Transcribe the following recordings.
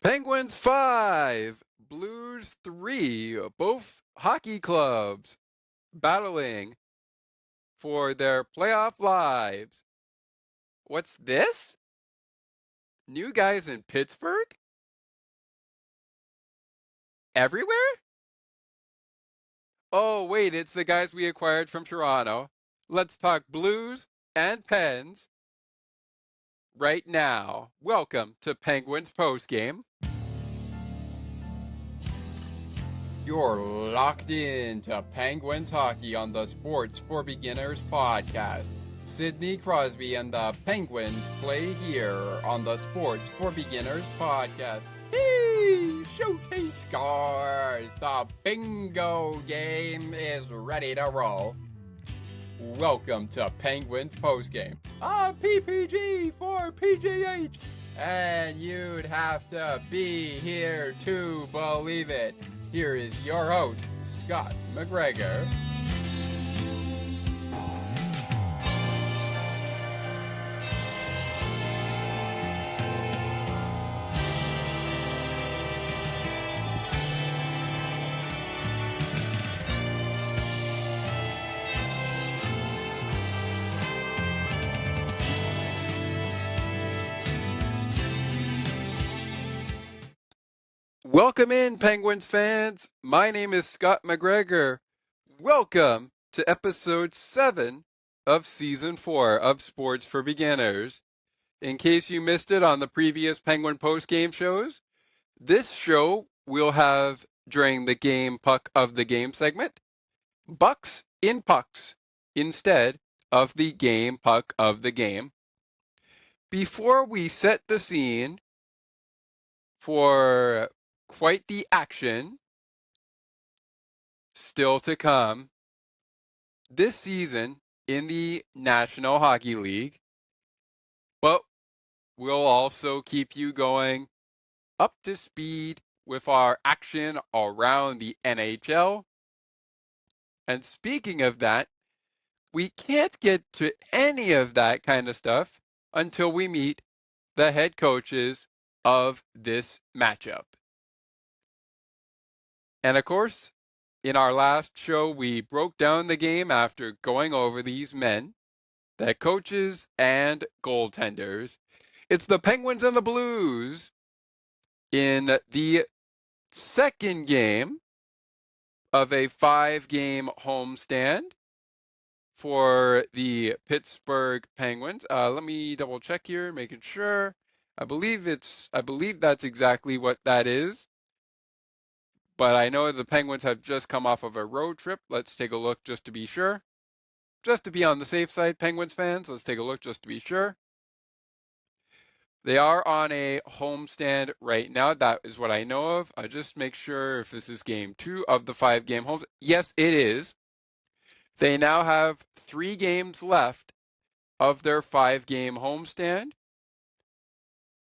Penguins 5, Blues 3, both hockey clubs battling for their playoff lives. What's this? New guys in Pittsburgh? Everywhere? Oh, wait, it's the guys we acquired from Toronto. Let's talk Blues and Pens right now. Welcome to Penguins Postgame. You're locked in to Penguins hockey on the Sports for Beginners podcast. Sidney Crosby and the Penguins play here on the Sports for Beginners podcast. Hey, Showcase scores! The bingo game is ready to roll. Welcome to Penguins postgame. PPG for PGH. And you'd have to be here to believe it. Here is your host, Scott McGregor. Welcome in, Penguins fans. My name is Scott McGregor. Welcome to episode 7 of season 4 of Sports for Beginners. In case you missed it on the previous Penguin postgame shows, this show will have, during the game puck of the game segment, Bucks in pucks instead of the game puck of the game. Before we set the scene for quite the action still to come this season in the National Hockey League, but we'll also keep you going up to speed with our action around the NHL. And speaking of that, we can't get to any of that kind of stuff until we meet the head coaches of this matchup. And of course, in our last show, we broke down the game after going over these men, the coaches and goaltenders. It's the Penguins and the Blues in the second game of a 5-game homestand for the Pittsburgh Penguins. Let me double check here, making sure. I believe that's exactly what that is. But I know the Penguins have just come off of a road trip. Let's take a look just to be sure. Just to be on the safe side, Penguins fans, let's take a look just to be sure. They are on a homestand right now. That is what I know of. I just make sure if this is game 2 of the 5-game homes. Yes, it is. They now have 3 games left of their 5-game homestand.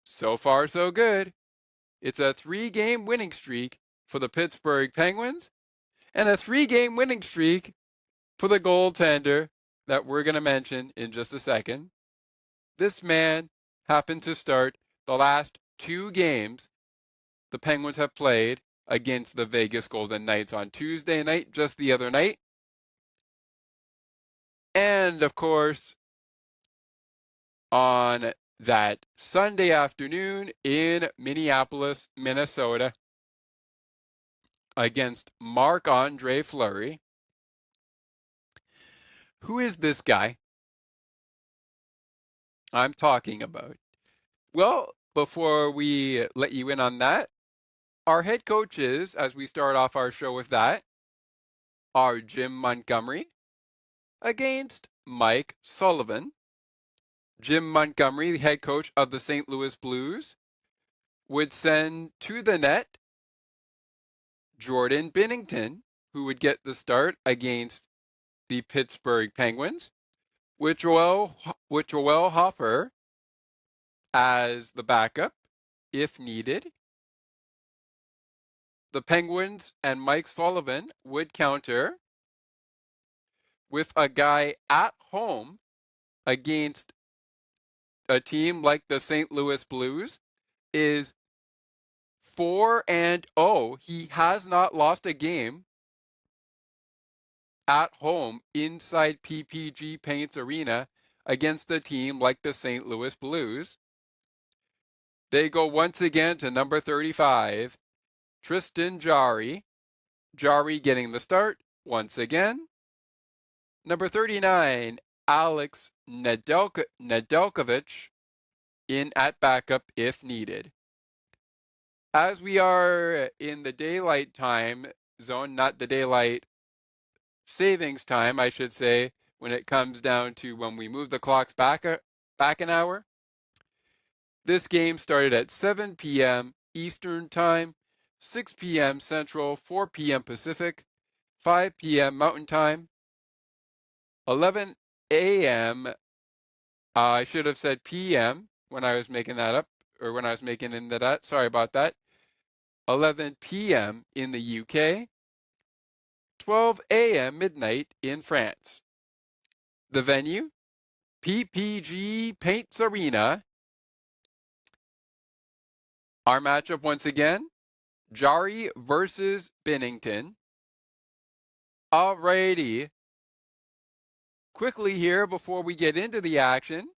So far, so good. It's a 3-game winning streak for the Pittsburgh Penguins and a 3-game winning streak for the goaltender that we're going to mention in just a second. This man happened to start the last 2 games the Penguins have played against the Vegas Golden Knights on Tuesday night, just the other night. And of course, on that Sunday afternoon in Minneapolis, Minnesota, against Marc-Andre Fleury. Who is this guy I'm talking about? Well, before we let you in on that, our head coaches, as we start off our show with that, are Jim Montgomery against Mike Sullivan. Jim Montgomery, the head coach of the St. Louis Blues, would send to the net Jordan Binnington, who would get the start against the Pittsburgh Penguins, with Joel Hofer as the backup if needed. The Penguins and Mike Sullivan would counter with a guy at home against a team like the St. Louis Blues is 4-0. He has not lost a game at home inside PPG Paints Arena against a team like the St. Louis Blues. They go once again to number 35, Tristan Jarry. Jarry getting the start once again. Number 39, Alex Nedeljkovic in at backup if needed. As we are in the daylight time zone, not the daylight savings time, I should say, when it comes down to when we move the clocks back an hour. This game started at 7 p.m. Eastern Time, 6 p.m. Central, 4 p.m. Pacific, 5 p.m. Mountain Time, 11 a.m. I should have said p.m. when I was making that up, or when I was making into that. Sorry about that. 11 p.m. in the UK, 12 a.m. midnight in France. The venue, PPG Paints Arena. Our matchup once again, Jarry versus Binnington. Alrighty. Quickly here before we get into the action,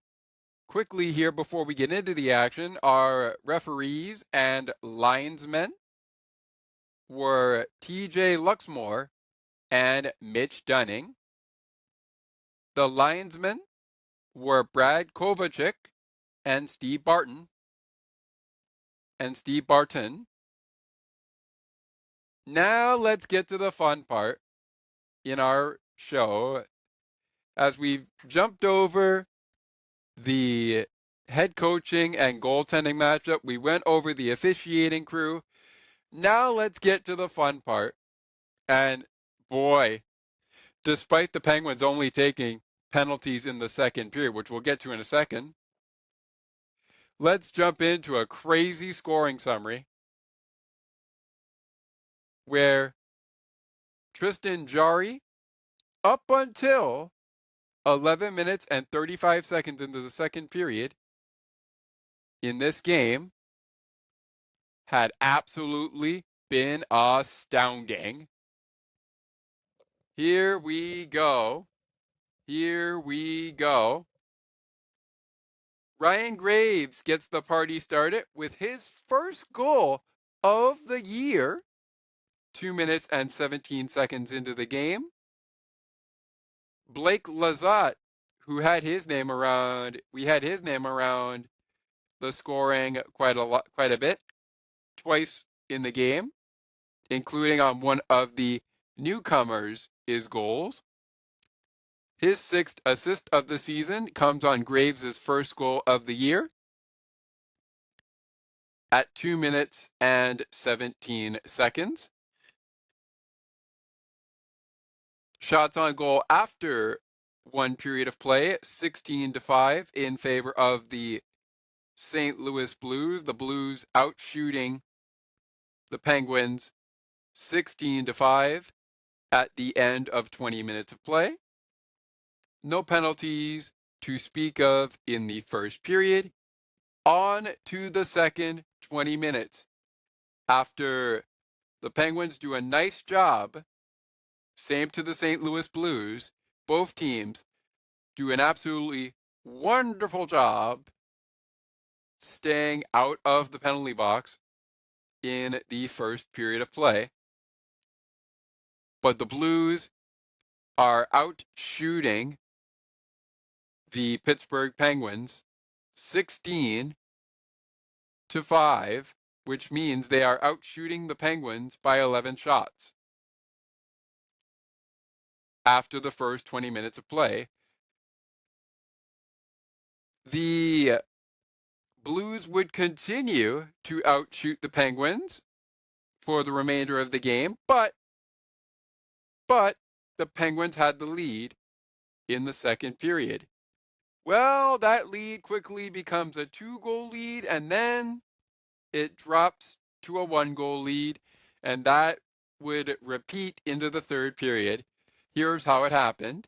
our referees and linesmen were TJ Luxmore and Mitch Dunning. The linesmen were Brad Kovacic and Steve Barton. Now let's get to the fun part in our show. As we've jumped over the head coaching and goaltending matchup, we went over the officiating crew. Now let's get to the fun part. And boy, despite the Penguins only taking penalties in the second period, which we'll get to in a second, let's jump into a crazy scoring summary where Tristan Jarry, up until 11 minutes and 35 seconds into the second period in this game, had absolutely been astounding. Here we go. Ryan Graves gets the party started with his first goal of the year, 2 minutes and 17 seconds into the game. Blake Lizotte, who had his name around, the scoring quite a bit, twice in the game, including on one of the newcomers' goals. His 6th assist of the season comes on Graves' first goal of the year at 2 minutes and 17 seconds. Shots on goal after one period of play, 16-5 in favor of the St. Louis Blues. The Blues outshooting the Penguins 16-5 at the end of 20 minutes of play. No penalties to speak of in the first period. On to the second 20 minutes. After the Penguins do a nice job, same to the St. Louis Blues, both teams do an absolutely wonderful job staying out of the penalty box in the first period of play. But the Blues are out shooting the Pittsburgh Penguins 16-5, which means they are out shooting the Penguins by 11 shots after the first 20 minutes of play. The Blues would continue to outshoot the Penguins for the remainder of the game, but the Penguins had the lead in the second period. Well, that lead quickly becomes a 2-goal lead, and then it drops to a 1-goal lead, and that would repeat into the third period. Here's how it happened.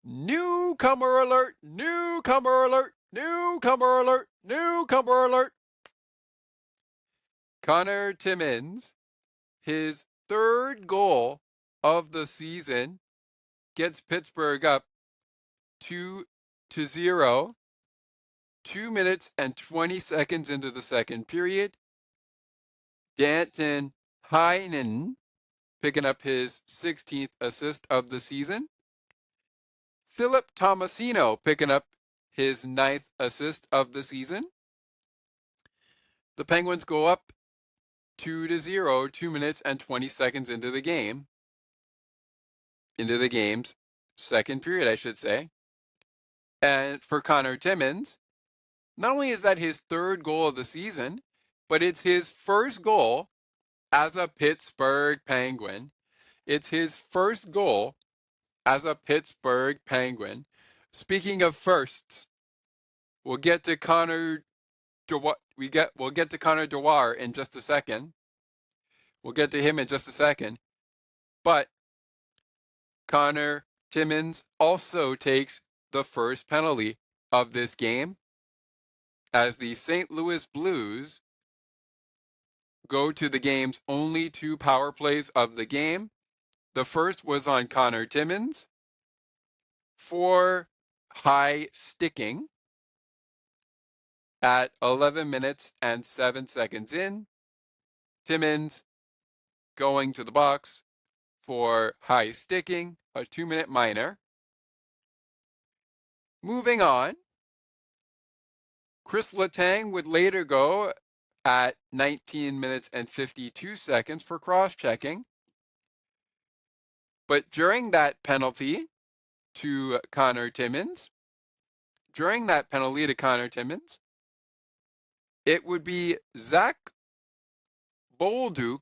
Newcomer alert! Newcomer alert! Newcomer alert! Newcomer alert! Connor Timmins, his third goal of the season, gets Pittsburgh up 2-0, 2 minutes and 20 seconds into the second period. Danton Heinen picking up his 16th assist of the season. Philip Tomasino picking up his 9th assist of the season. The Penguins go up 2-0, 2 minutes and 20 seconds into the game. Into the game's second period, I should say. And for Connor Timmins, not only is that his third goal of the season, but it's his first goal as a Pittsburgh Penguin. It's his first goal as a Pittsburgh Penguin. Speaking of firsts, we'll get to Connor Dewar in just a second. We'll get to him in just a second. But Connor Timmins also takes the first penalty of this game as the St. Louis Blues go to the game's only 2 power plays of the game. The first was on Connor Timmins for high sticking at 11 minutes and 7 seconds in. Timmins going to the box for high sticking, a 2-minute minor. Moving on, Chris Letang would later go at 19 minutes and 52 seconds for cross-checking. But during that penalty to Connor Timmins, it would be Zach Bolduc.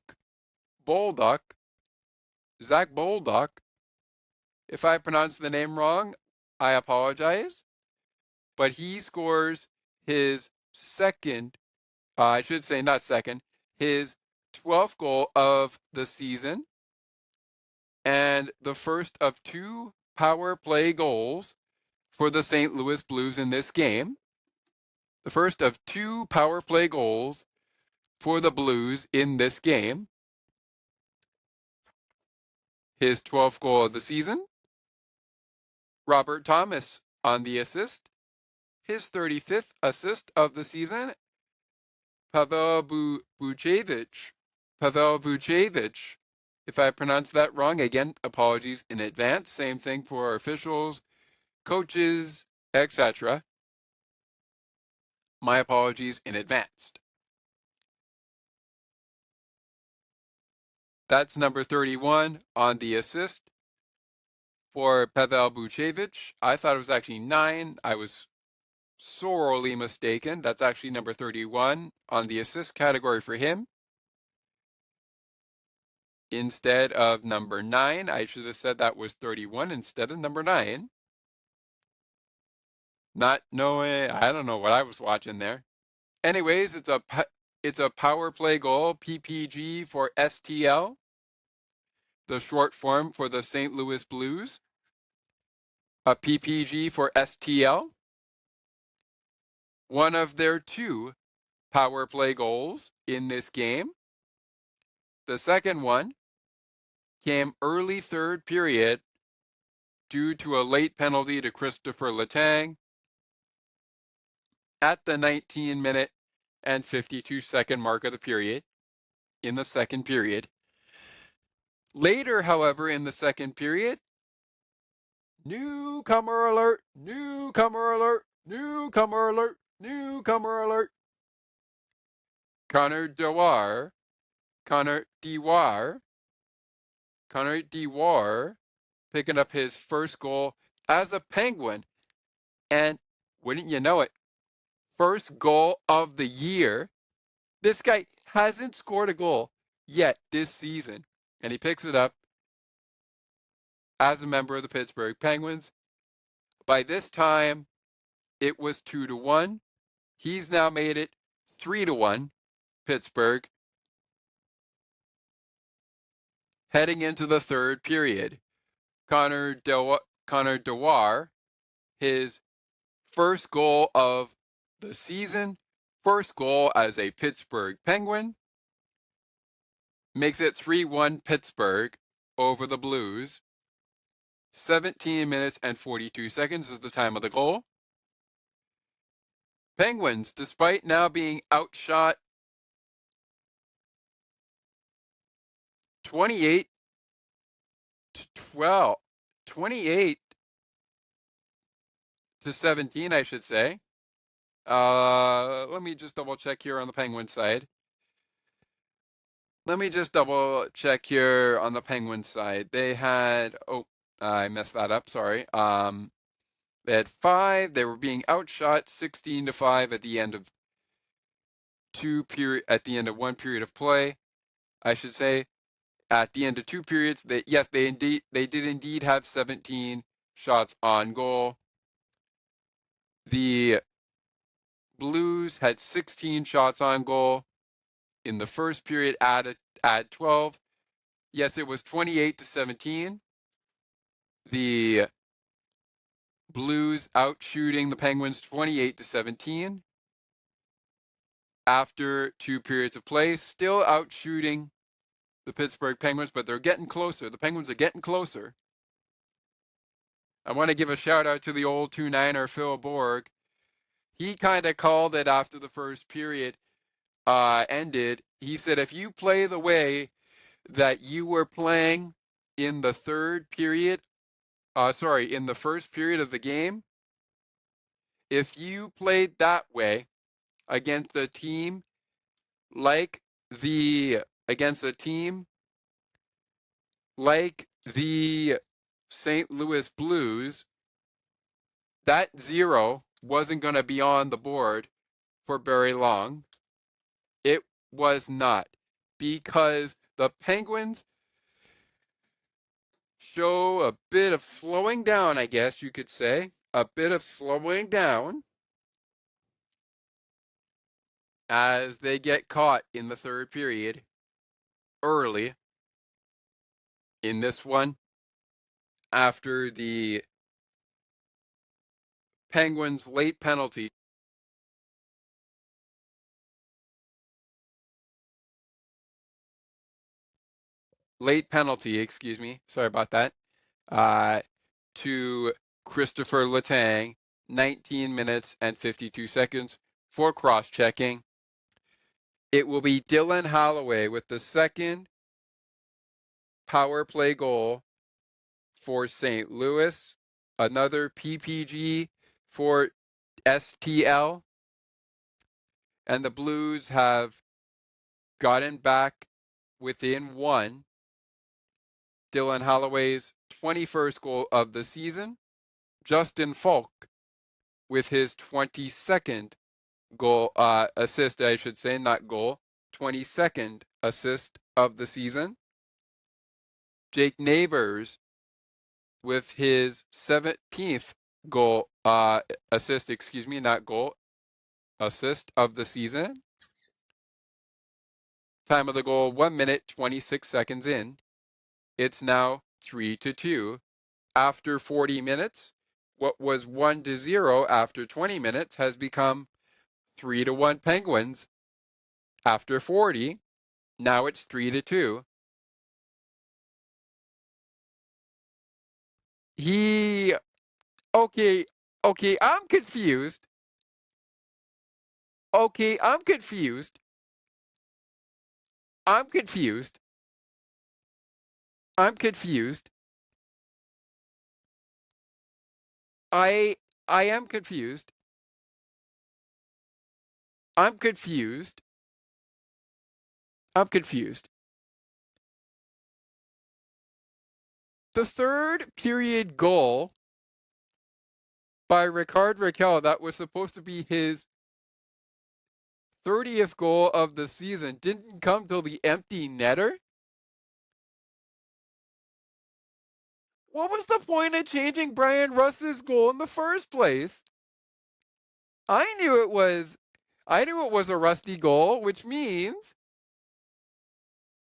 If I pronounce the name wrong, I apologize. But he scores his second, I should say not second, his 12th goal of the season and the first of 2 power play goals for the St. Louis Blues in this game. The first of 2 power play goals for the Blues in this game. His 12th goal of the season. Robert Thomas on the assist. His 35th assist of the season. Pavel Vucevic. If I pronounce that wrong, again, apologies in advance. Same thing for our officials, coaches, etc. My apologies in advance. That's number 31 on the assist for Pavel Vucevic. I thought it was actually 9. I was sorely mistaken. That's actually number 31 on the assist category for him. Instead of number 9, I should have said that was 31 instead of number 9. Not knowing, I don't know what I was watching there. Anyways, it's a power play goal, PPG for STL, the short form for the St. Louis Blues. A PPG for STL. One of their 2 power play goals in this game. The second one came early third period due to a late penalty to Christopher Letang at the 19-minute and 52-second mark of the period in the second period. Later, however, in the second period, newcomer alert, newcomer alert, newcomer alert, newcomer alert. Connor Dewar picking up his first goal as a Penguin. And wouldn't you know it, first goal of the year. This guy hasn't scored a goal yet this season. And he picks it up as a member of the Pittsburgh Penguins. By this time, it was 2-1. He's now made it 3-1, Pittsburgh. Heading into the third period, Connor Dewar, his first goal of the season, first goal as a Pittsburgh Penguin. makes it 3-1 Pittsburgh over the Blues. 17 minutes and 42 seconds is the time of the goal. Penguins, despite now being outshot 28 to 12, 28 to 17, I should say. Let me just double check here on the Penguin side. Let me just double check here on the Penguin side. They had, I messed that up, sorry. They had 5. They were being outshot 16 to 5 at the end of one period of play. I should say at the end of 2 periods. They did indeed have 17 shots on goal. The Blues had 16 shots on goal in the first period. Add 12. Yes, it was 28 to 17. The Blues out shooting the Penguins 28 to 17. After 2 periods of play, still out shooting the Pittsburgh Penguins, but they're getting closer. The Penguins are getting closer. I want to give a shout out to the old 2-9er Phil Borg. He kind of called it after the first period ended. He said, if you play the way that you were playing in the third period, in the first period of the game, if you played that way against a team like the St. Louis Blues, that 0 wasn't going to be on the board for very long. It was not, because the Penguins show a bit of slowing down, I guess you could say. A bit of slowing down as they get caught in the third period early in this one after the Penguins' late penalty. Sorry about that. To Christopher Letang, 19 minutes and 52 seconds for cross-checking. It will be Dylan Holloway with the second power play goal for St. Louis. Another PPG for STL. And the Blues have gotten back within 1. Dylan Holloway's 21st goal of the season. Justin Falk with his 22nd goal, assist, I should say, not goal, 22nd assist of the season. Jake Neighbors with his 17th goal, assist of the season. Time of the goal, 1 minute, 26 seconds in. It's now 3-2. After 40 minutes, what was 1-0 after 20 minutes has become 3-1 Penguins. After 40, now it's 3-2. Okay, I'm confused. I'm confused. I am confused. I'm confused. The third period goal by Rickard Rakell, that was supposed to be his 30th goal of the season, didn't come till the empty netter? What was the point of changing Brian Russ's goal in the first place? I knew it was a Rusty goal, which means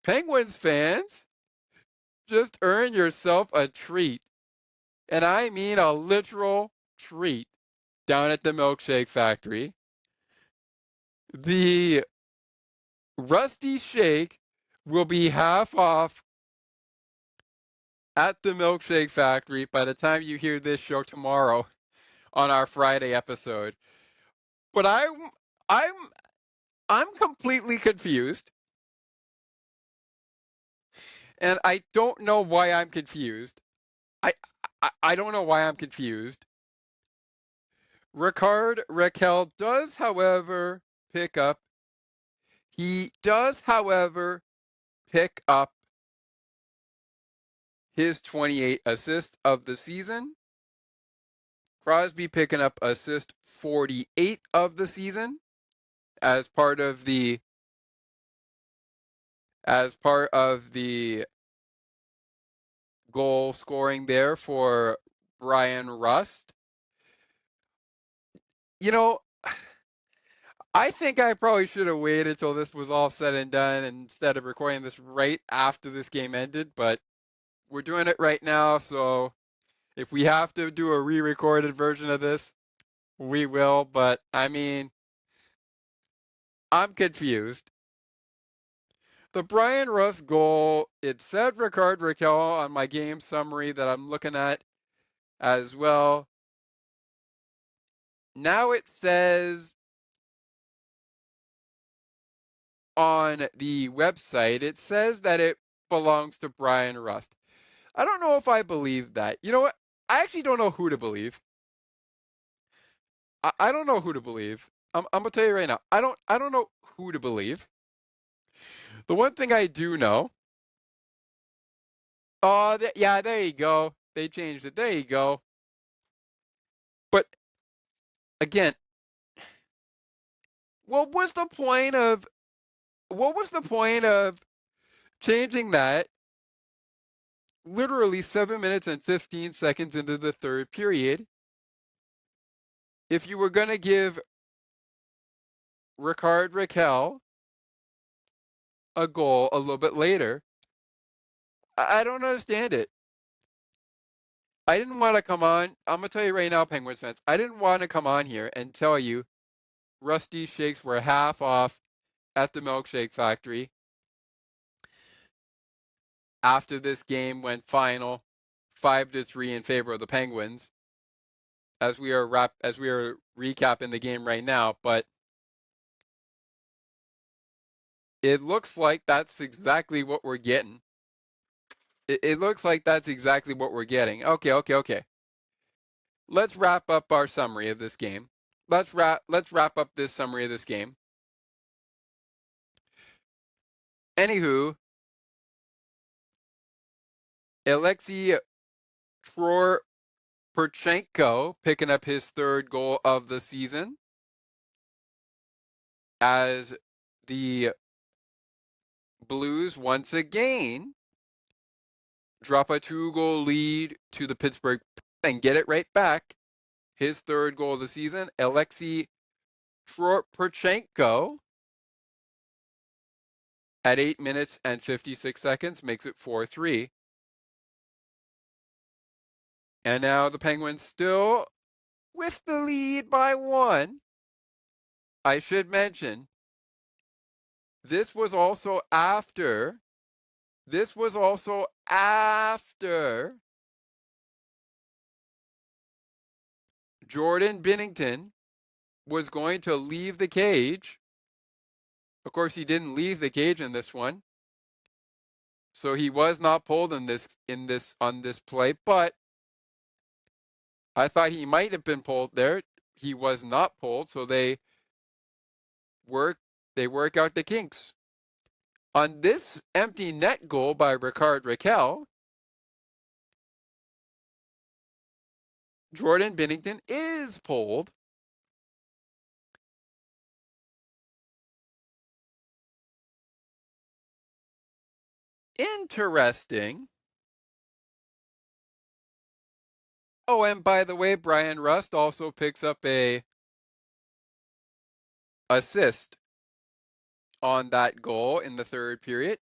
Penguins fans, just earn yourself a treat. And I mean a literal treat down at the Milkshake Factory. The Rusty Shake will be half off at the Milkshake Factory by the time you hear this show tomorrow on our Friday episode. But I'm I'm completely confused. And I don't know why I'm confused. I I don't know why I'm confused. Ricard Raquel does, however, pick up. He does, however, pick up his 28 assist of the season. Crosby picking up assist 48 of the season as part of the goal scoring there for Brian Rust. You know, I think I probably should have waited till this was all said and done instead of recording this right after this game ended, but we're doing it right now, so if we have to do a re-recorded version of this, we will, but I mean, I'm confused. The Brian Rust goal, it said Ricard Raquel on my game summary that I'm looking at as well. Now it says on the website, it says that it belongs to Brian Rust. I don't know if I believe that. You know what? I actually don't know who to believe. I don't know who to believe. I'm gonna tell you right now. I don't know who to believe. The one thing I do know. Oh, yeah, there you go. They changed it. There you go. But again, what was the point of changing that literally 7 minutes and 15 seconds into the third period if you were going to give Ricard Raquel a goal a little bit later? I don't understand it. I didn't want to come on. I'm going to tell you right now, Penguins fans, I didn't want to come on here and tell you Rusty Shakes were half off at the Milkshake Factory after this game went final 5-3 in favor of the Penguins as we are recapping the game right now, but it looks like that's exactly what we're getting. It looks like that's exactly what we're getting. Okay. Let's wrap up our summary of this game. Let's wrap up this summary of this game. Anywho, Alexei Perchenko picking up his third goal of the season as the Blues once again drop a 2-goal lead to the Pittsburgh and get it right back. His third goal of the season, Alexei Perchenko at 8 minutes and 56 seconds makes it 4-3. And now the Penguins still with the lead by 1. I should mention, this was also after Jordan Binnington was going to leave the cage. Of course, he didn't leave the cage in this one. So he was not pulled on this play, but I thought he might have been pulled there. He was not pulled, so they work out the kinks. On this empty net goal by Ricard Raquel, Jordan Binnington is pulled. Interesting. Oh, and by the way, Brian Rust also picks up a assist on that goal in the third period,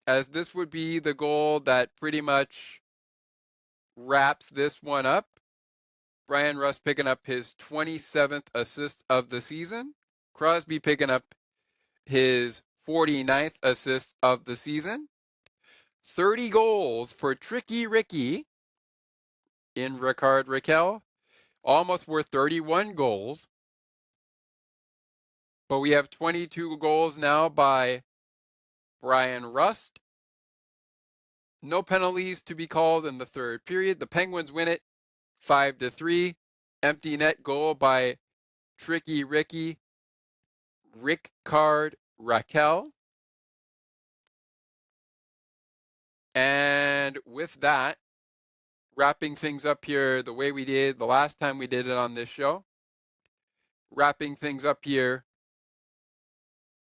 as this would be the goal that pretty much wraps this one up. Brian Rust picking up his 27th assist of the season. Crosby picking up his 49th assist of the season. 30 goals for Tricky Ricky in Rickard Rakell. Almost worth 31 goals. But we have 22 goals now by Brian Rust. No penalties to be called in the third period. The Penguins win it 5-3. Empty net goal by Tricky Ricky, Rickard Rakell. And with that, wrapping things up here the way we did the last time we did it on this show. Wrapping things up here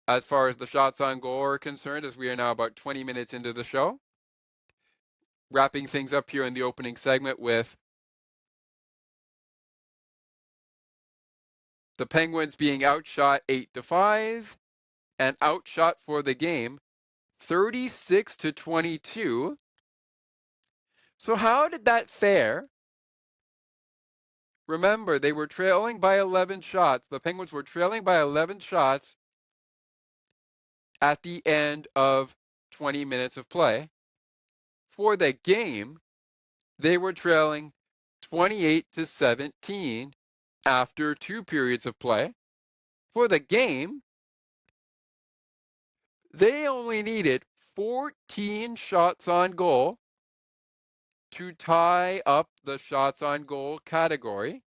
as far as the shots on goal are concerned, as we are now about 20 minutes into the show. Wrapping things up here in the opening segment with the Penguins being outshot 8-5 and outshot for the game 36-22. So how did that fare? Remember, they were trailing by 11 shots. The Penguins were trailing by 11 shots at the end of 20 minutes of play. For the game, they were trailing 28-17 after 2 periods of play. For the game, they only needed 14 shots on goal to tie up the shots on goal category.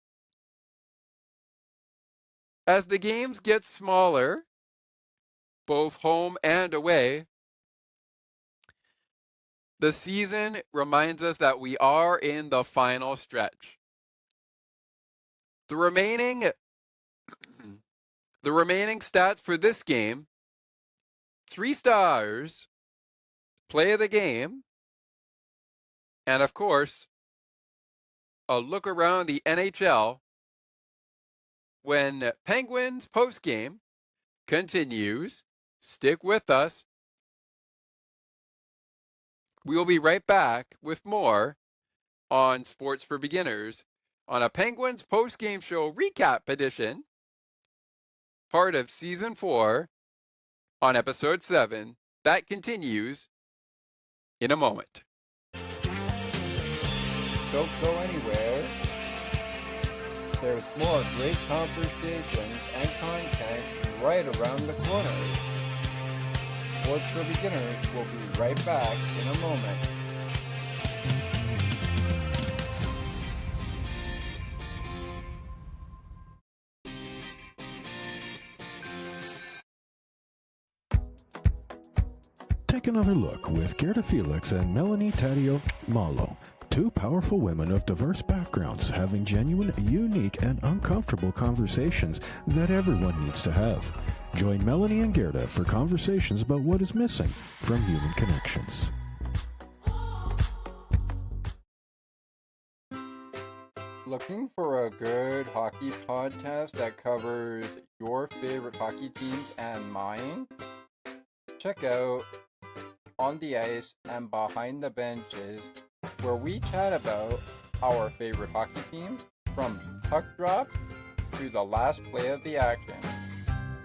As the games get smaller, both home and away, the season reminds us that we are in the final stretch. The remaining stats for this game: 3 stars, play of the game, and of course, a look around the NHL when Penguins postgame continues. Stick with us. We will be right back with more on Sports for Beginners on a Penguins postgame show recap edition, part of Season 4 on Episode 7. That continues in a moment. Don't go anywhere. There's more great conversations and content right around the corner. Sports for Beginners will be right back in a moment. Take another look with Gerda Felix and Melanie Taddeo Malo. 2 powerful women of diverse backgrounds having genuine, unique, and uncomfortable conversations that everyone needs to have. Join Melanie and Gerda for conversations about what is missing from human connections. Looking for a good hockey podcast that covers your favorite hockey teams and mine? Check out On the Ice and Behind the Benches, where we chat about our favorite hockey teams from puck drop to the last play of the action.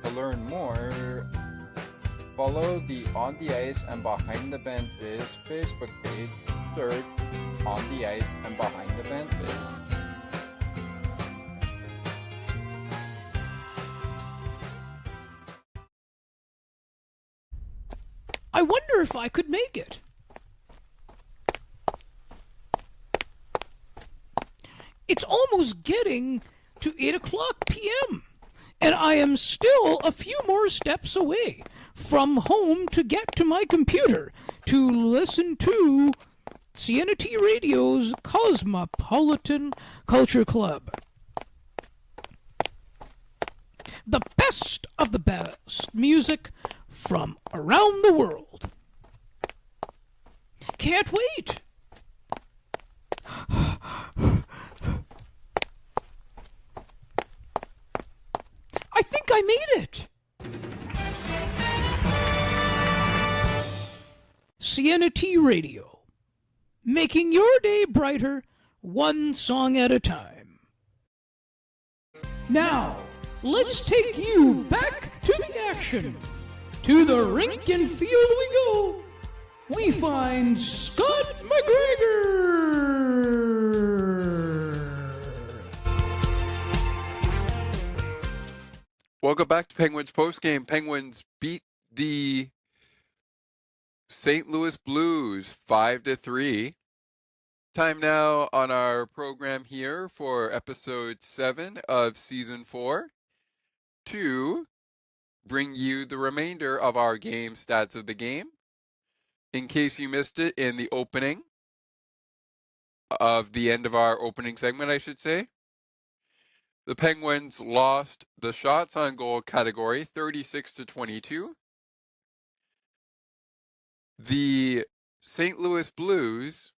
To learn more, follow the On the Ice and Behind the Benches Facebook page. Search On the Ice and Behind the Benches. I wonder if I could make it. It's almost getting to 8:00 p.m., and I am still a few more steps away from home to get to my computer to listen to CNT Radio's Cosmopolitan Culture Club. The best of the best music from around the world. Can't wait. I think I made it. CNT Radio, making your day brighter, one song at a time. Now, let's take you back to the action to the rink and field we go. We find Scott McGregor. Welcome back to Penguins postgame. Penguins beat the St. Louis Blues 5-3. Time now on our program here for episode 7 of season 4 to bring you the remainder of our game stats of the game. In case you missed it in the opening of the end of our opening segment, I should say, the Penguins lost the shots on goal category 36-22. The St. Louis Blues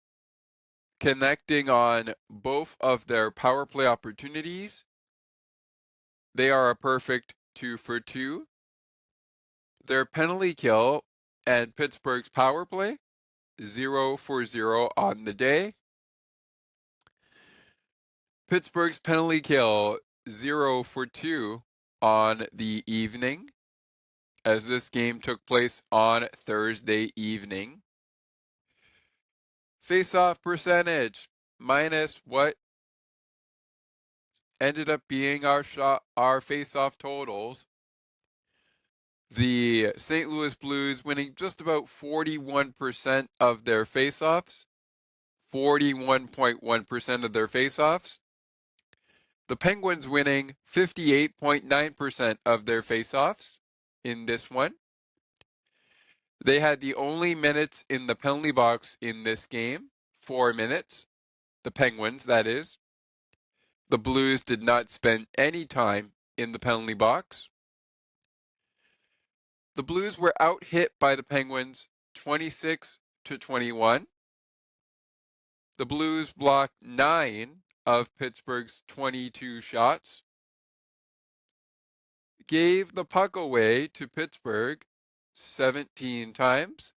connecting on both of their power play opportunities. They are a perfect 2-for-2. Their penalty kill and Pittsburgh's power play 0-for-0 on the day. Pittsburgh's penalty kill 0-for-2 on the evening, as this game took place on Thursday evening. Face-off percentage minus what ended up being our face-off totals. The St. Louis Blues winning just about 41% of their face-offs, 41.1% of their face-offs. The Penguins winning 58.9% of their face-offs in this one. They had the only minutes in the penalty box in this game, 4 minutes. The Penguins, that is. The Blues did not spend any time in the penalty box. The Blues were out-hit by the Penguins 26-21. The Blues blocked 9 of Pittsburgh's 22 shots. Gave the puck away to Pittsburgh 17 times.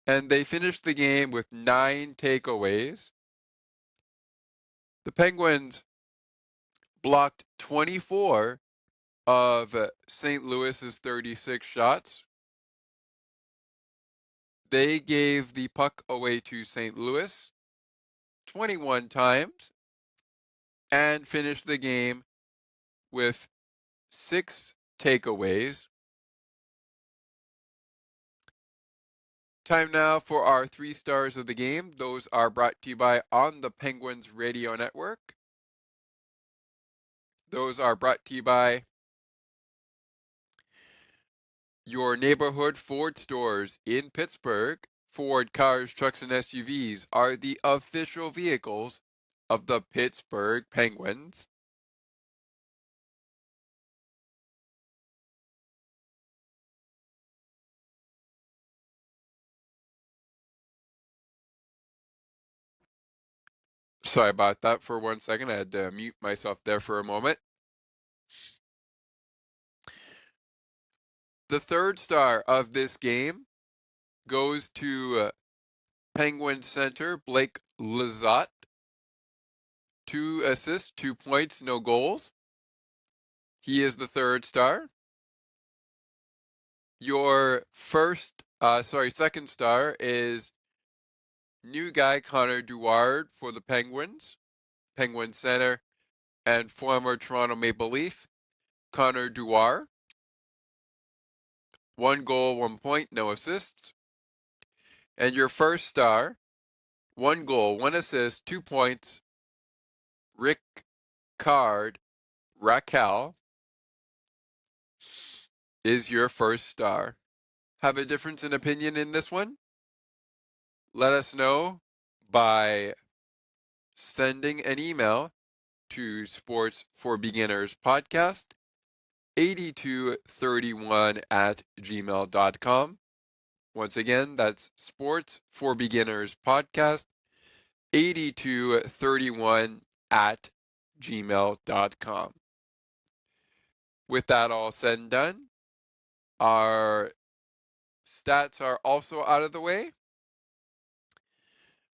And they finished the game with 9 takeaways. The Penguins blocked 24 of St. Louis's 36 shots. They gave the puck away to St. Louis 21 times and finished the game with 6 takeaways. Time now for our 3 stars of the game. Those are brought to you by On the Penguins Radio Network. Those are brought to you by your neighborhood Ford stores in Pittsburgh. Ford cars, trucks, and SUVs are the official vehicles of the Pittsburgh Penguins. Sorry about that for 1 second. I had to mute myself there for a moment. The 3rd star of this game goes to Penguin center Blake Lizotte. 2 assists, 2 points, no goals. He is the 3rd star. Your second star is new guy Connor Dewar for the Penguins. Penguin center and former Toronto Maple Leaf, Connor Dewar. 1 goal, 1 point, no assists. And your first star, 1 goal, 1 assist, 2 points, Rick Card Raquel is your first star. Have a difference in opinion in this one? Let us know by sending an email to Sports for Beginners Podcast 8231@gmail.com. Once again, that's Sports for Beginners Podcast 8231@gmail.com. With that all said and done, our stats are also out of the way.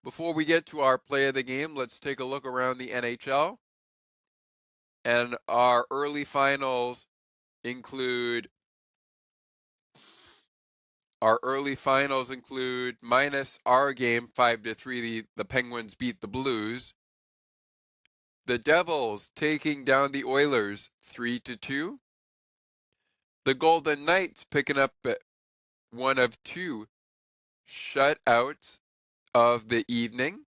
Before we get to our play of the game, let's take a look around the NHL. And our early finals include Our early finals include minus our game 5-3. The Penguins beat the Blues. The Devils taking down the Oilers 3-2. The Golden Knights picking up one of two shutouts of the evening.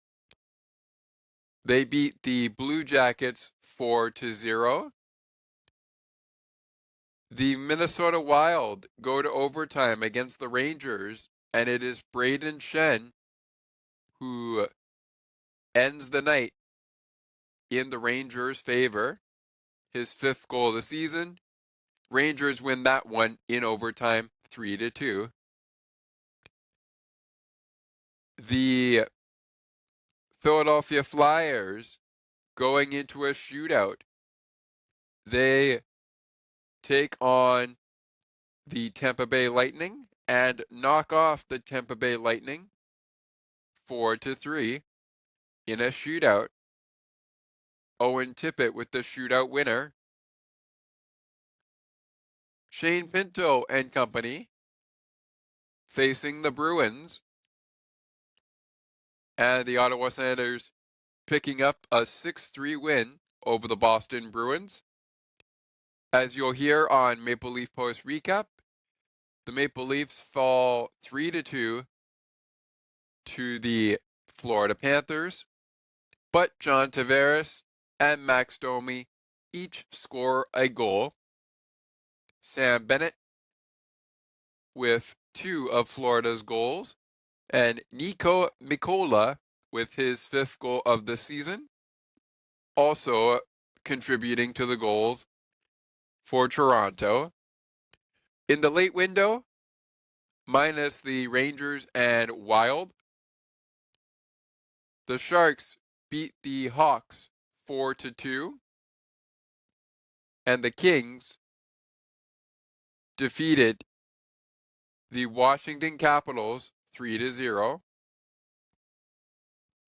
They beat the Blue Jackets 4-0. The Minnesota Wild go to overtime against the Rangers, and it is Braden Shen who ends the night in the Rangers' favor. His 5th goal of the season. Rangers win that one in overtime 3-2. The Philadelphia Flyers going into a shootout. They take on the Tampa Bay Lightning and knock off the Tampa Bay Lightning 4-3 in a shootout. Owen Tippett with the shootout winner. Shane Pinto and company facing the Bruins, and the Ottawa Senators picking up a 6-3 win over the Boston Bruins. As you'll hear on Maple Leaf Post Recap, the Maple Leafs fall 3-2 to the Florida Panthers, but John Tavares and Max Domi each score a goal. Sam Bennett with 2 of Florida's goals, and Nico Mikola with his 5th goal of the season, also contributing to the goals for Toronto. In the late window, minus the Rangers and Wild, the Sharks beat the Hawks 4-2, and the Kings defeated the Washington Capitals 3-0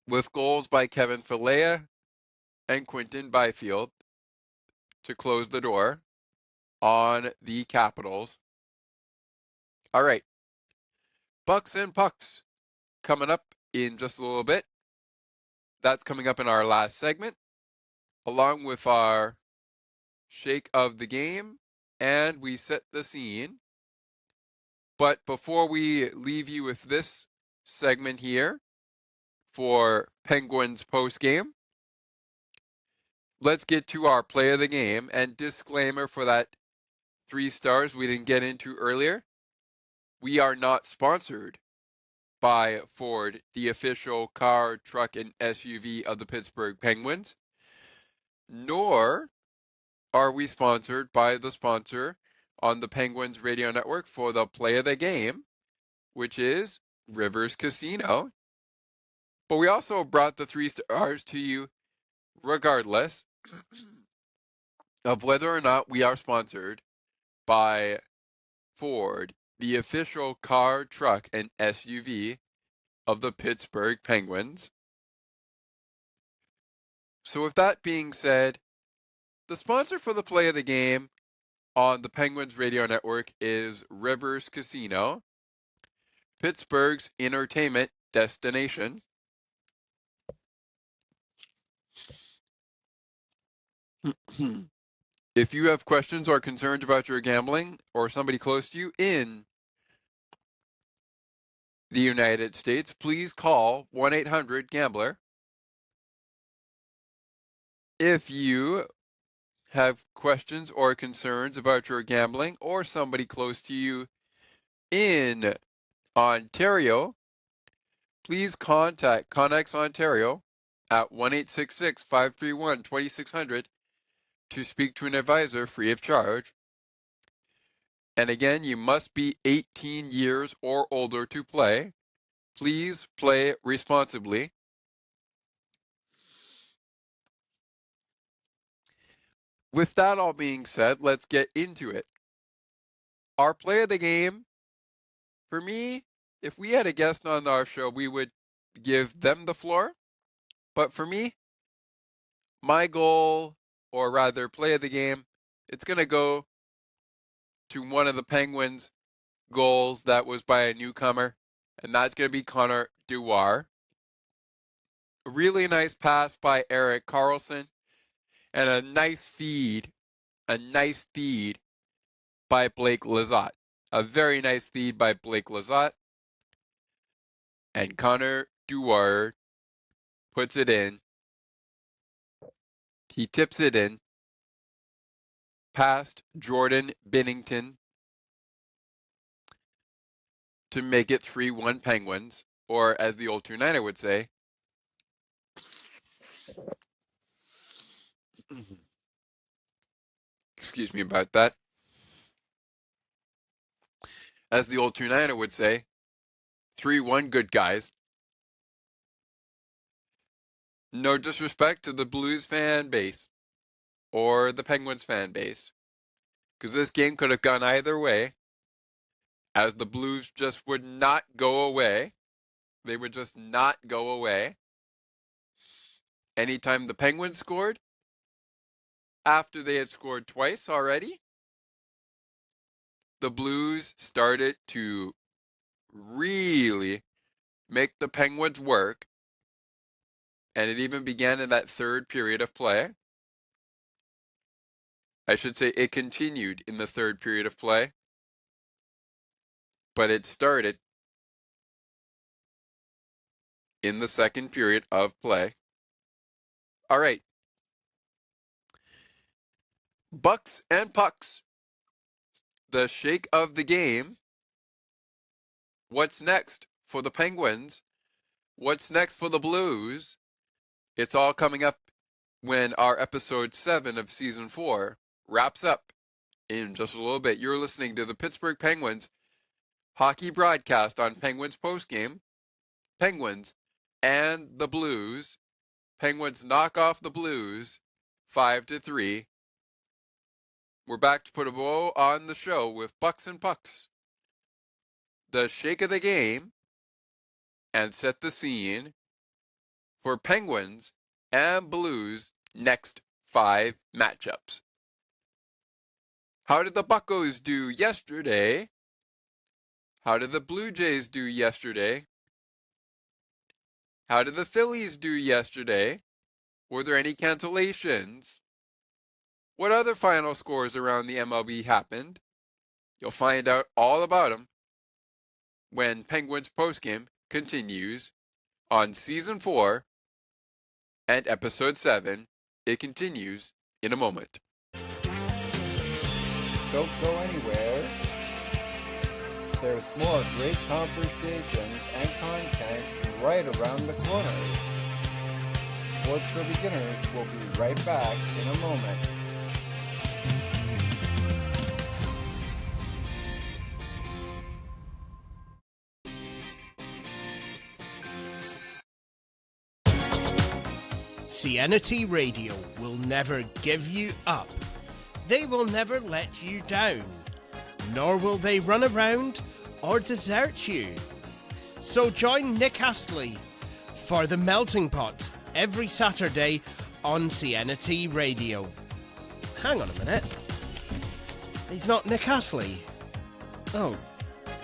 with goals by Kevin Filea and Quinton Byfield to close the door on the Capitals. All right, Bucks and Pucks coming up in just a little bit. That's coming up in our last segment, along with our shake of the game, and we set the scene. But before we leave you with this segment here for Penguins postgame, let's get to our play of the game. And disclaimer for that 3 stars we didn't get into earlier, we are not sponsored by Ford, the official car, truck, and SUV of the Pittsburgh Penguins, nor are we sponsored by the sponsor on the Penguins radio network for the play of the game, which is Rivers Casino. But we also brought the 3 stars to you regardless of whether or not we are sponsored by Ford, the official car, truck, and SUV of the Pittsburgh Penguins. So with that being said, the sponsor for the play of the game on the Penguins radio network is Rivers Casino, Pittsburgh's entertainment destination. If you have questions or concerns about your gambling or somebody close to you in the United States, please call 1-800-GAMBLER. If you have questions or concerns about your gambling or somebody close to you in Ontario, please contact Connex Ontario at 1-866-531-2600 to speak to an advisor free of charge. And again, you must be 18 years or older to play. Please play responsibly. With that all being said, let's get into it. Our play of the game, for me, if we had a guest on our show, we would give them the floor. But for me, my goal, or rather play of the game, it's going to go to one of the Penguins goals that was by a newcomer, and that's going to be Connor Dewar. A really nice pass by Erik Karlsson, and a nice feed by Blake Lizotte. A very nice feed by Blake Lizotte. And Connor Dewar puts it in. He tips it in past Jordan Binnington to make it 3-1 Penguins, or as the old 2-9er would say, excuse me about that. As the old 2-9er would say, 3-1 good guys. No disrespect to the Blues fan base or the Penguins fan base, because this game could have gone either way, as the Blues just would not go away. They would just not go away. Anytime the Penguins scored, after they had scored twice already, the Blues started to really make the Penguins work, and it even began in that third period of play. I should say it continued in the third period of play, but it started in the second period of play. All right. Bucks and pucks. The shake of the game. What's next for the Penguins? What's next for the Blues? It's all coming up when our episode 7 of season 4 wraps up in just a little bit. You're listening to the Pittsburgh Penguins hockey broadcast on Penguins postgame. Penguins and the Blues. Penguins knock off the Blues 5-3. We're back to put a bow on the show with Bucks and Pucks. The shake of the game and set the scene for Penguins and Blues next 5 matchups. How did the Buccos do yesterday? How did the Blue Jays do yesterday? How did the Phillies do yesterday? Were there any cancellations? What other final scores around the MLB happened? You'll find out all about them when Penguins postgame continues on season 4 and episode 7. It continues in a moment. Don't go anywhere. There's more great conversations and content right around the corner. Sports for Beginners will be right back in a moment. CNT Radio will never give you up. They will never let you down. Nor will they run around or desert you. So join Nick Astley for The Melting Pot every Saturday on CNT Radio. Hang on a minute. He's not Nick Astley. Oh,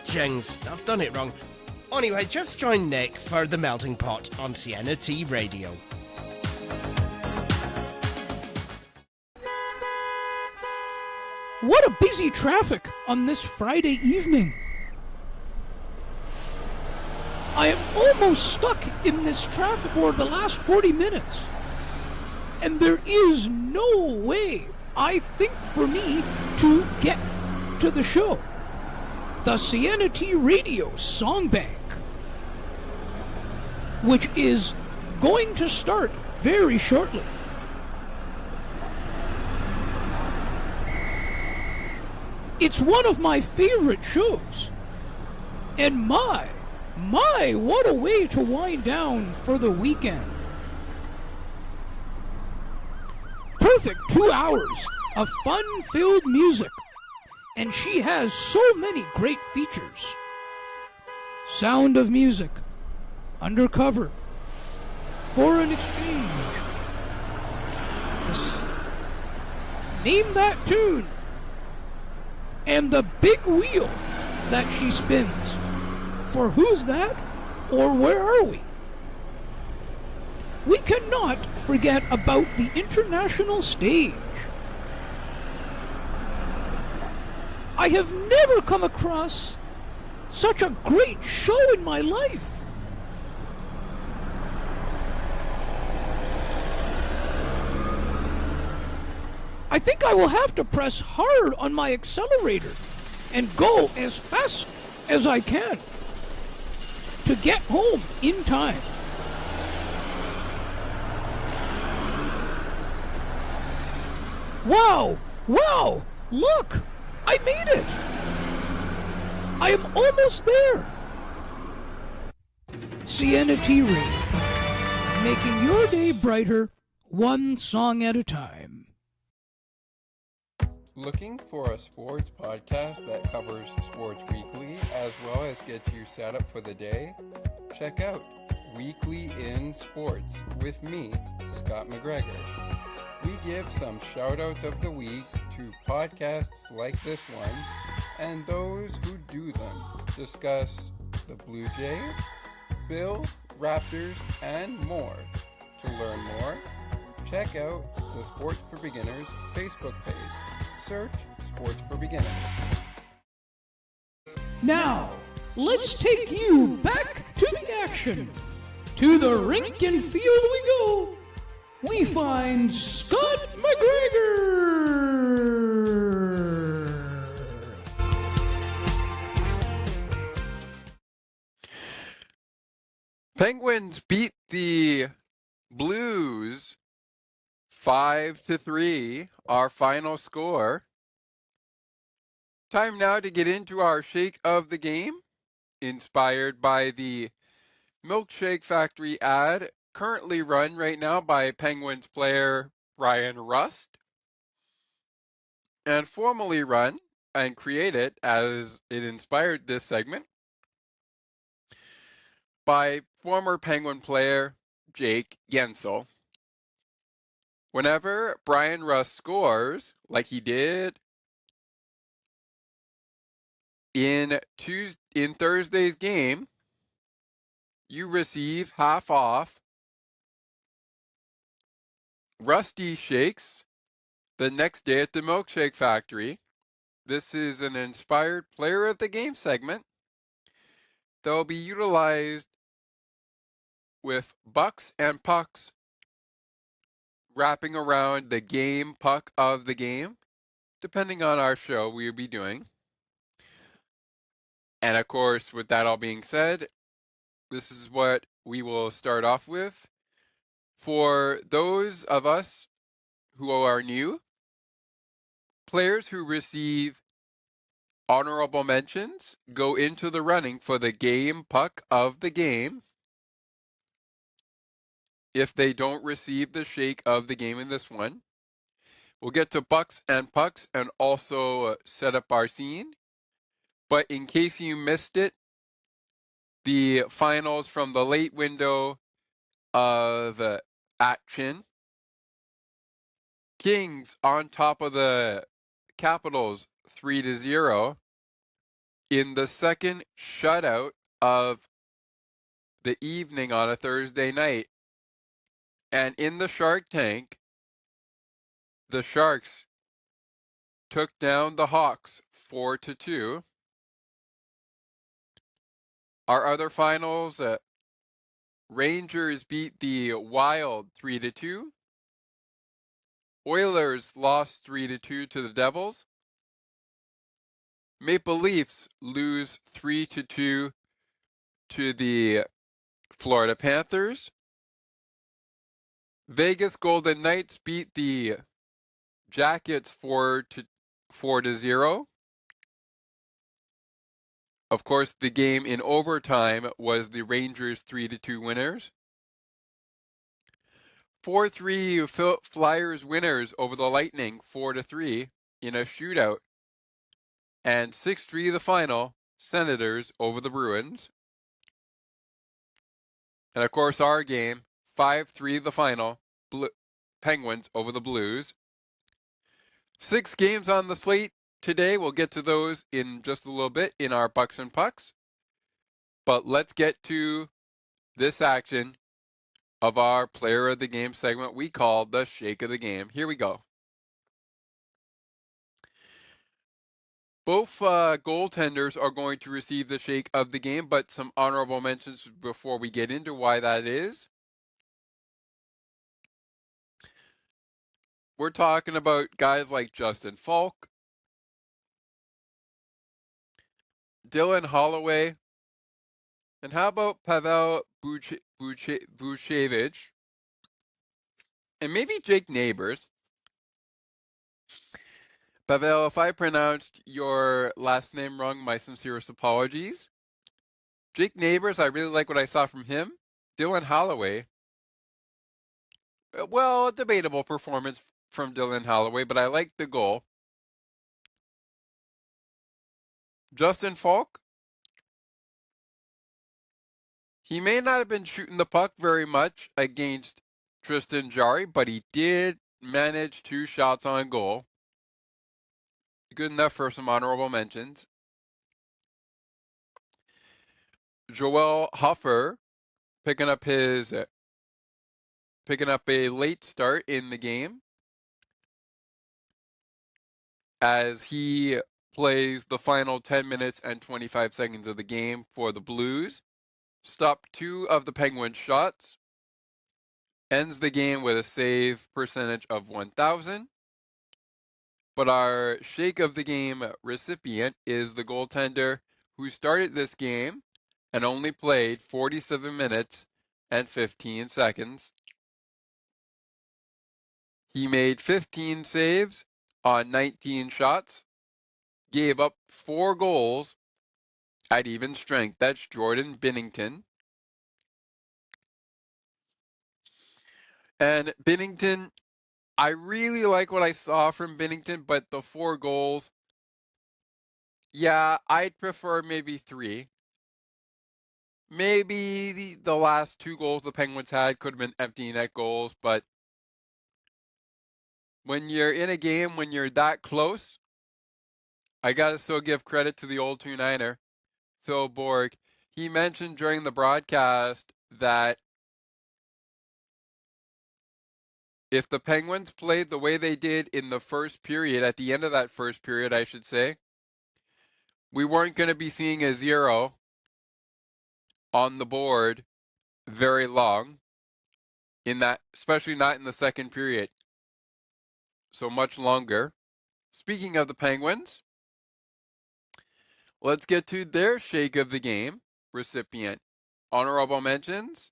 jings, I've done it wrong. Anyway, just join Nick for The Melting Pot on CNT Radio. What a busy traffic on this Friday evening. I am almost stuck in this traffic for the last 40 minutes. And there is no way, I think, for me to get to the show. The CNT Radio Song Bank, which is going to start very shortly. It's one of my favorite shows. And my, what a way to wind down for the weekend. Perfect 2 hours of fun-filled music. And she has so many great features. Sound of Music, Undercover, Foreign Exchange. Name That Tune. And The Big Wheel that she spins. For who's that, or where are we? We cannot forget about the international stage. I have never come across such a great show in my life. I think I will have to press hard on my accelerator and go as fast as I can to get home in time. Wow! Wow! Look! I made it! I am almost there! Sienna T. Ray, making your day brighter, one song at a time. Looking for a sports podcast that covers sports weekly as well as gets you set up for the day? Check out Weekly in Sports with me, Scott McGregor. We give some shout-outs of the week to podcasts like this one and those who do them. Discuss the Blue Jays, Bills, Raptors, and more. To learn more, check out the Sports for Beginners Facebook page. Search Sports for Beginners. Now, let's take you back to the action. To the rink and field we go. We find Scott McGregor. Penguins beat the Blues 5-3, our final score. Time now to get into our shake of the game, inspired by the Milkshake Factory ad currently run right now by Penguins player Bryan Rust, and formerly run and created, as it inspired this segment, by former Penguin player Jake Gensel. Whenever Bryan Rust scores, like he did in Thursday's game, you receive half off Rusty Shakes the next day at the Milkshake Factory. This is an inspired player of the game segment that will be utilized with bucks and pucks wrapping around the game puck of the game, depending on our show we'll be doing. And of course, with that all being said, this is what we will start off with. For those of us who are new, players who receive honorable mentions go into the running for the game puck of the game if they don't receive the shake of the game in this one. We'll get to bucks and pucks and also set up our scene. But in case you missed it, the finals from the late window of action. Kings on top of the Capitals 3-0 in the second shutout of the evening on a Thursday night. And in the Shark Tank, the Sharks took down the Hawks 4-2. Our other finals, Rangers beat the Wild 3-2. Oilers lost 3-2 to the Devils. Maple Leafs lose 3-2 to the Florida Panthers. Vegas Golden Knights beat the Jackets 4-0. Of course, the game in overtime was the Rangers 3-2 winners. 4-3 Flyers winners over the Lightning 4-3 in a shootout. And 6-3 the final, Senators over the Bruins. And of course our game, 5-3 the final, Penguins over the Blues. 6 games on the slate today. We'll get to those in just a little bit in our Bucks and Pucks. But let's get to this action of our Player of the Game segment we call the Shake of the Game. Here we go. Both goaltenders are going to receive the Shake of the Game, but some honorable mentions before we get into why that is. We're talking about guys like Justin Falk, Dylan Holloway, and how about Pavel Buchnevich, and maybe Jake Neighbors. Pavel, if I pronounced your last name wrong, my sincerest apologies. Jake Neighbors, I really like what I saw from him. Dylan Holloway, well, a debatable performance from Dylan Holloway, but I like the goal. Justin Falk, he may not have been shooting the puck very much against Tristan Jarry, but he did manage 2 shots on goal. Good enough for some honorable mentions. Joel Huffer picking up a late start in the game as he plays the final 10 minutes and 25 seconds of the game for the Blues. Stopped 2 of the Penguins' shots. Ends the game with a save percentage of 1,000. But our Shake of the Game recipient is the goaltender who started this game and only played 47 minutes and 15 seconds. He made 15 saves on 19 shots, gave up 4 goals at even strength. That's Jordan Binnington. And Binnington, I really like what I saw from Binnington, but the 4 goals, yeah, I'd prefer maybe 3. Maybe the last 2 goals the Penguins had could have been empty net goals, but when you're in a game, when you're that close, I gotta still give credit to the old 2-9er, Phil Borg. He mentioned during the broadcast that if the Penguins played the way they did in the first period, at the end of that first period, I should say, we weren't going to be seeing a 0 on the board very long in that, especially not in the second period. So much longer. Speaking of the Penguins, let's get to their Shake of the Game recipient. Honorable mentions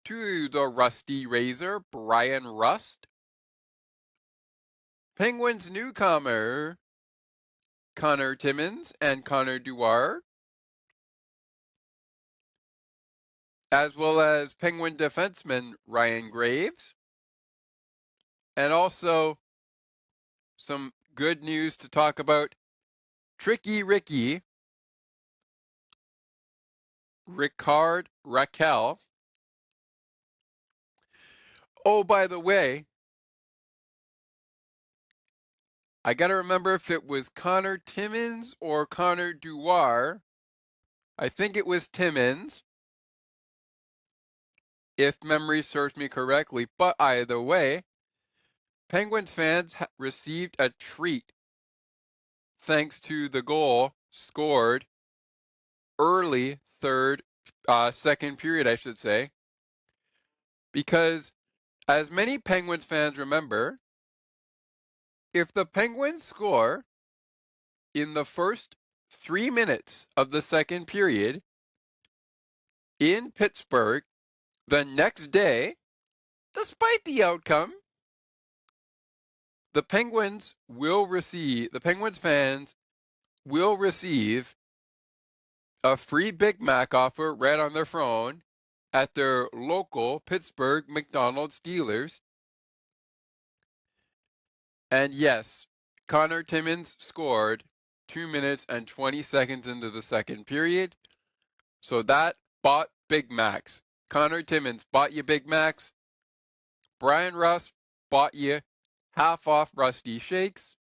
to the Rusty Razor, Brian Rust. Penguins newcomer, Connor Timmins and Connor Dewar. As well as Penguin defenseman Ryan Graves. And also some good news to talk about. Tricky Ricky, Ricard Raquel. Oh, by the way, I got to remember if it was Connor Timmins or Connor Dewar. I think it was Timmins, if memory serves me correctly. But either way, Penguins fans received a treat thanks to the goal scored early second period, I should say. Because as many Penguins fans remember, if the Penguins score in the first 3 minutes of the second period in Pittsburgh, the next day, despite the outcome, the Penguins fans will receive a free Big Mac offer right on their phone at their local Pittsburgh McDonald's dealers. And yes, Connor Timmins scored 2 minutes and 20 seconds into the second period. So that bought Big Macs. Connor Timmins bought you Big Macs. Brian Rust bought you half off Rusty Shakes.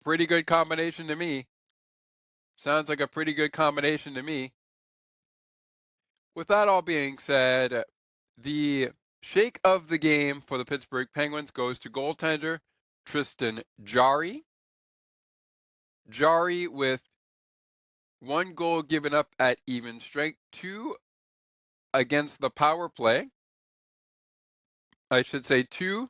pretty good combination to me. Sounds like a pretty good combination to me. With that all being said, the shake of the game for the Pittsburgh Penguins goes to goaltender Tristan Jarry. Jarry with 1 goal given up at even strength, 2 against the power play. I should say 2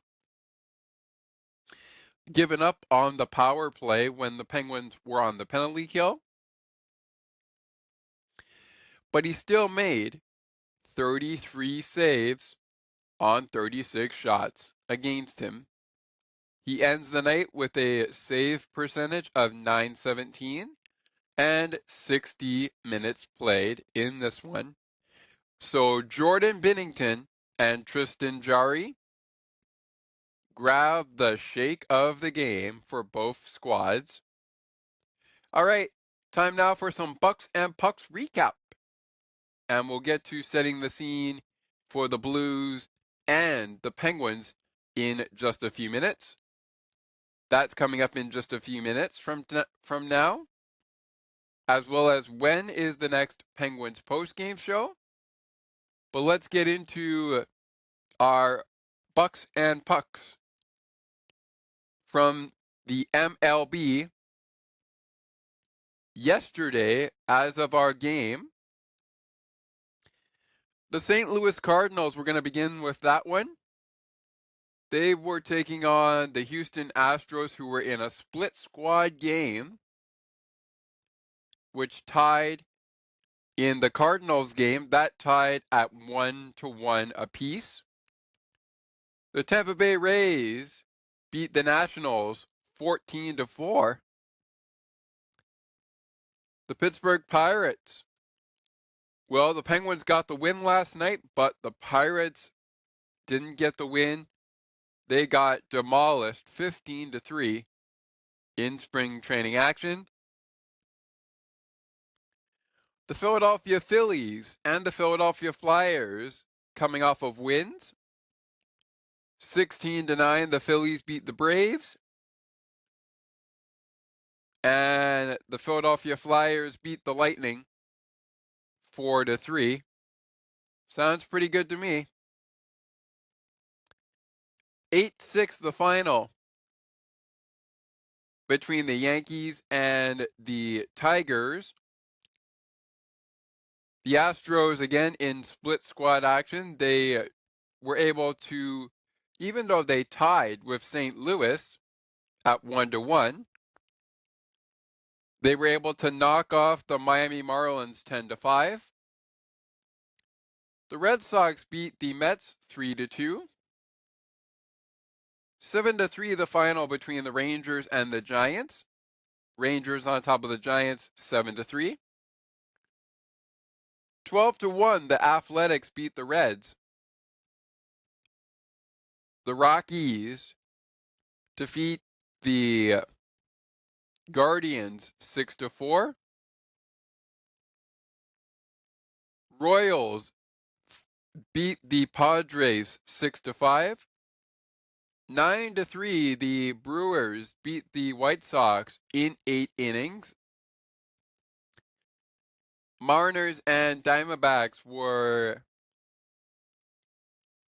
given up on the power play when the Penguins were on the penalty kill. But he still made 33 saves on 36 shots against him. He ends the night with a save percentage of .917 and 60 minutes played in this one. So Jordan Binnington and Tristan Jarry grab the shake of the game for both squads. All right, time now for some Bucks and Pucks recap. And we'll get to setting the scene for the Blues and the Penguins in just a few minutes. That's coming up in just a few minutes from now, as well as when is the next Penguins post-game show. But let's get into our Bucks and Pucks from the MLB. Yesterday, as of our game, the St. Louis Cardinals, we're going to begin with that one. They were taking on the Houston Astros, who were in a split squad game, which tied in the Cardinals game. That tied at 1-1 apiece. The Tampa Bay Rays beat the Nationals 14-4. The Pittsburgh Pirates, well, the Penguins got the win last night, but the Pirates didn't get the win. They got demolished 15-3 in spring training action. The Philadelphia Phillies and the Philadelphia Flyers coming off of wins. 16-9, the Phillies beat the Braves. And the Philadelphia Flyers beat the Lightning 4-3. Sounds pretty good to me. 8-6 the final between the Yankees and the Tigers. The Astros, again, in split squad action, they were able to, even though they tied with St. Louis at 1-1, they were able to knock off the Miami Marlins 10-5. The Red Sox beat the Mets 3-2. 7-3 the final between the Rangers and the Giants. Rangers on top of the Giants 7-3. 12-1 the Athletics beat the Reds. The Rockies defeat the Guardians 6-4. Royals beat the Padres 6-5. 9-3, the Brewers beat the White Sox in 8 innings. Mariners and Diamondbacks were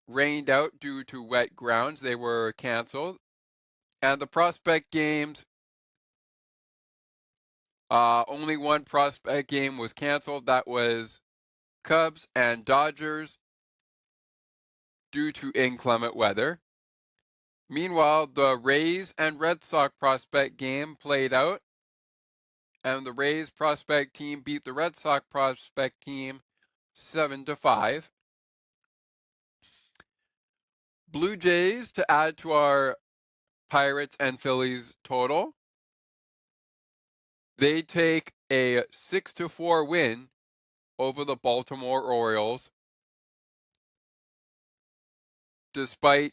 rained out due to wet grounds. They were canceled. And the prospect games, only one prospect game was canceled. That was Cubs and Dodgers due to inclement weather. Meanwhile, the Rays and Red Sox prospect game played out, and the Rays prospect team beat the Red Sox prospect team 7-5. Blue Jays, to add to our Pirates and Phillies total, they take a 6-4 win over the Baltimore Orioles, despite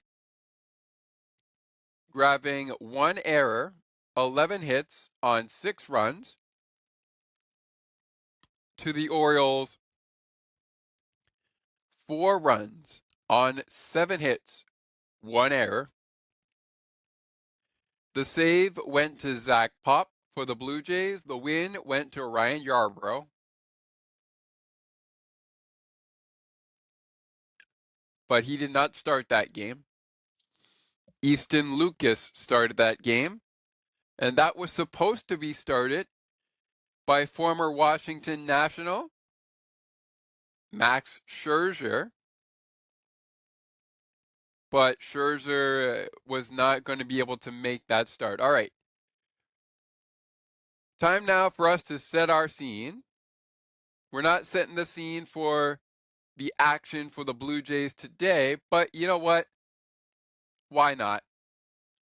grabbing 1 error, 11 hits on 6 runs, to the Orioles 4 runs on 7 hits, 1 error. The save went to Zach Pop for the Blue Jays. The win went to Ryan Yarbrough. But he did not start that game. Easton Lucas started that game, and that was supposed to be started by former Washington National Max Scherzer. But Scherzer was not going to be able to make that start. All right. Time now for us to set our scene. We're not setting the scene for the action for the Blue Jays today, but you know what? Why not?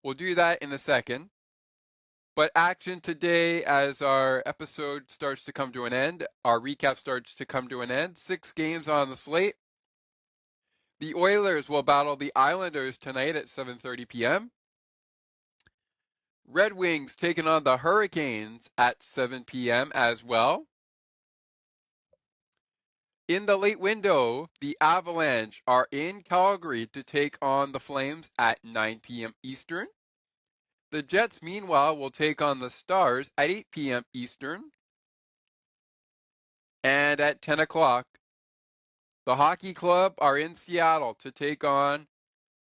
We'll do that in a second. But action today, as our episode starts to come to an end, our recap starts to come to an end. 6 games on the slate. The Oilers will battle the Islanders tonight at 7:30 p.m. Red Wings taking on the Hurricanes at 7 p.m. as well. In the late window, the Avalanche are in Calgary to take on the Flames at 9 p.m. Eastern. The Jets, meanwhile, will take on the Stars at 8 p.m. Eastern. And at 10 o'clock, the Hockey Club are in Seattle to take on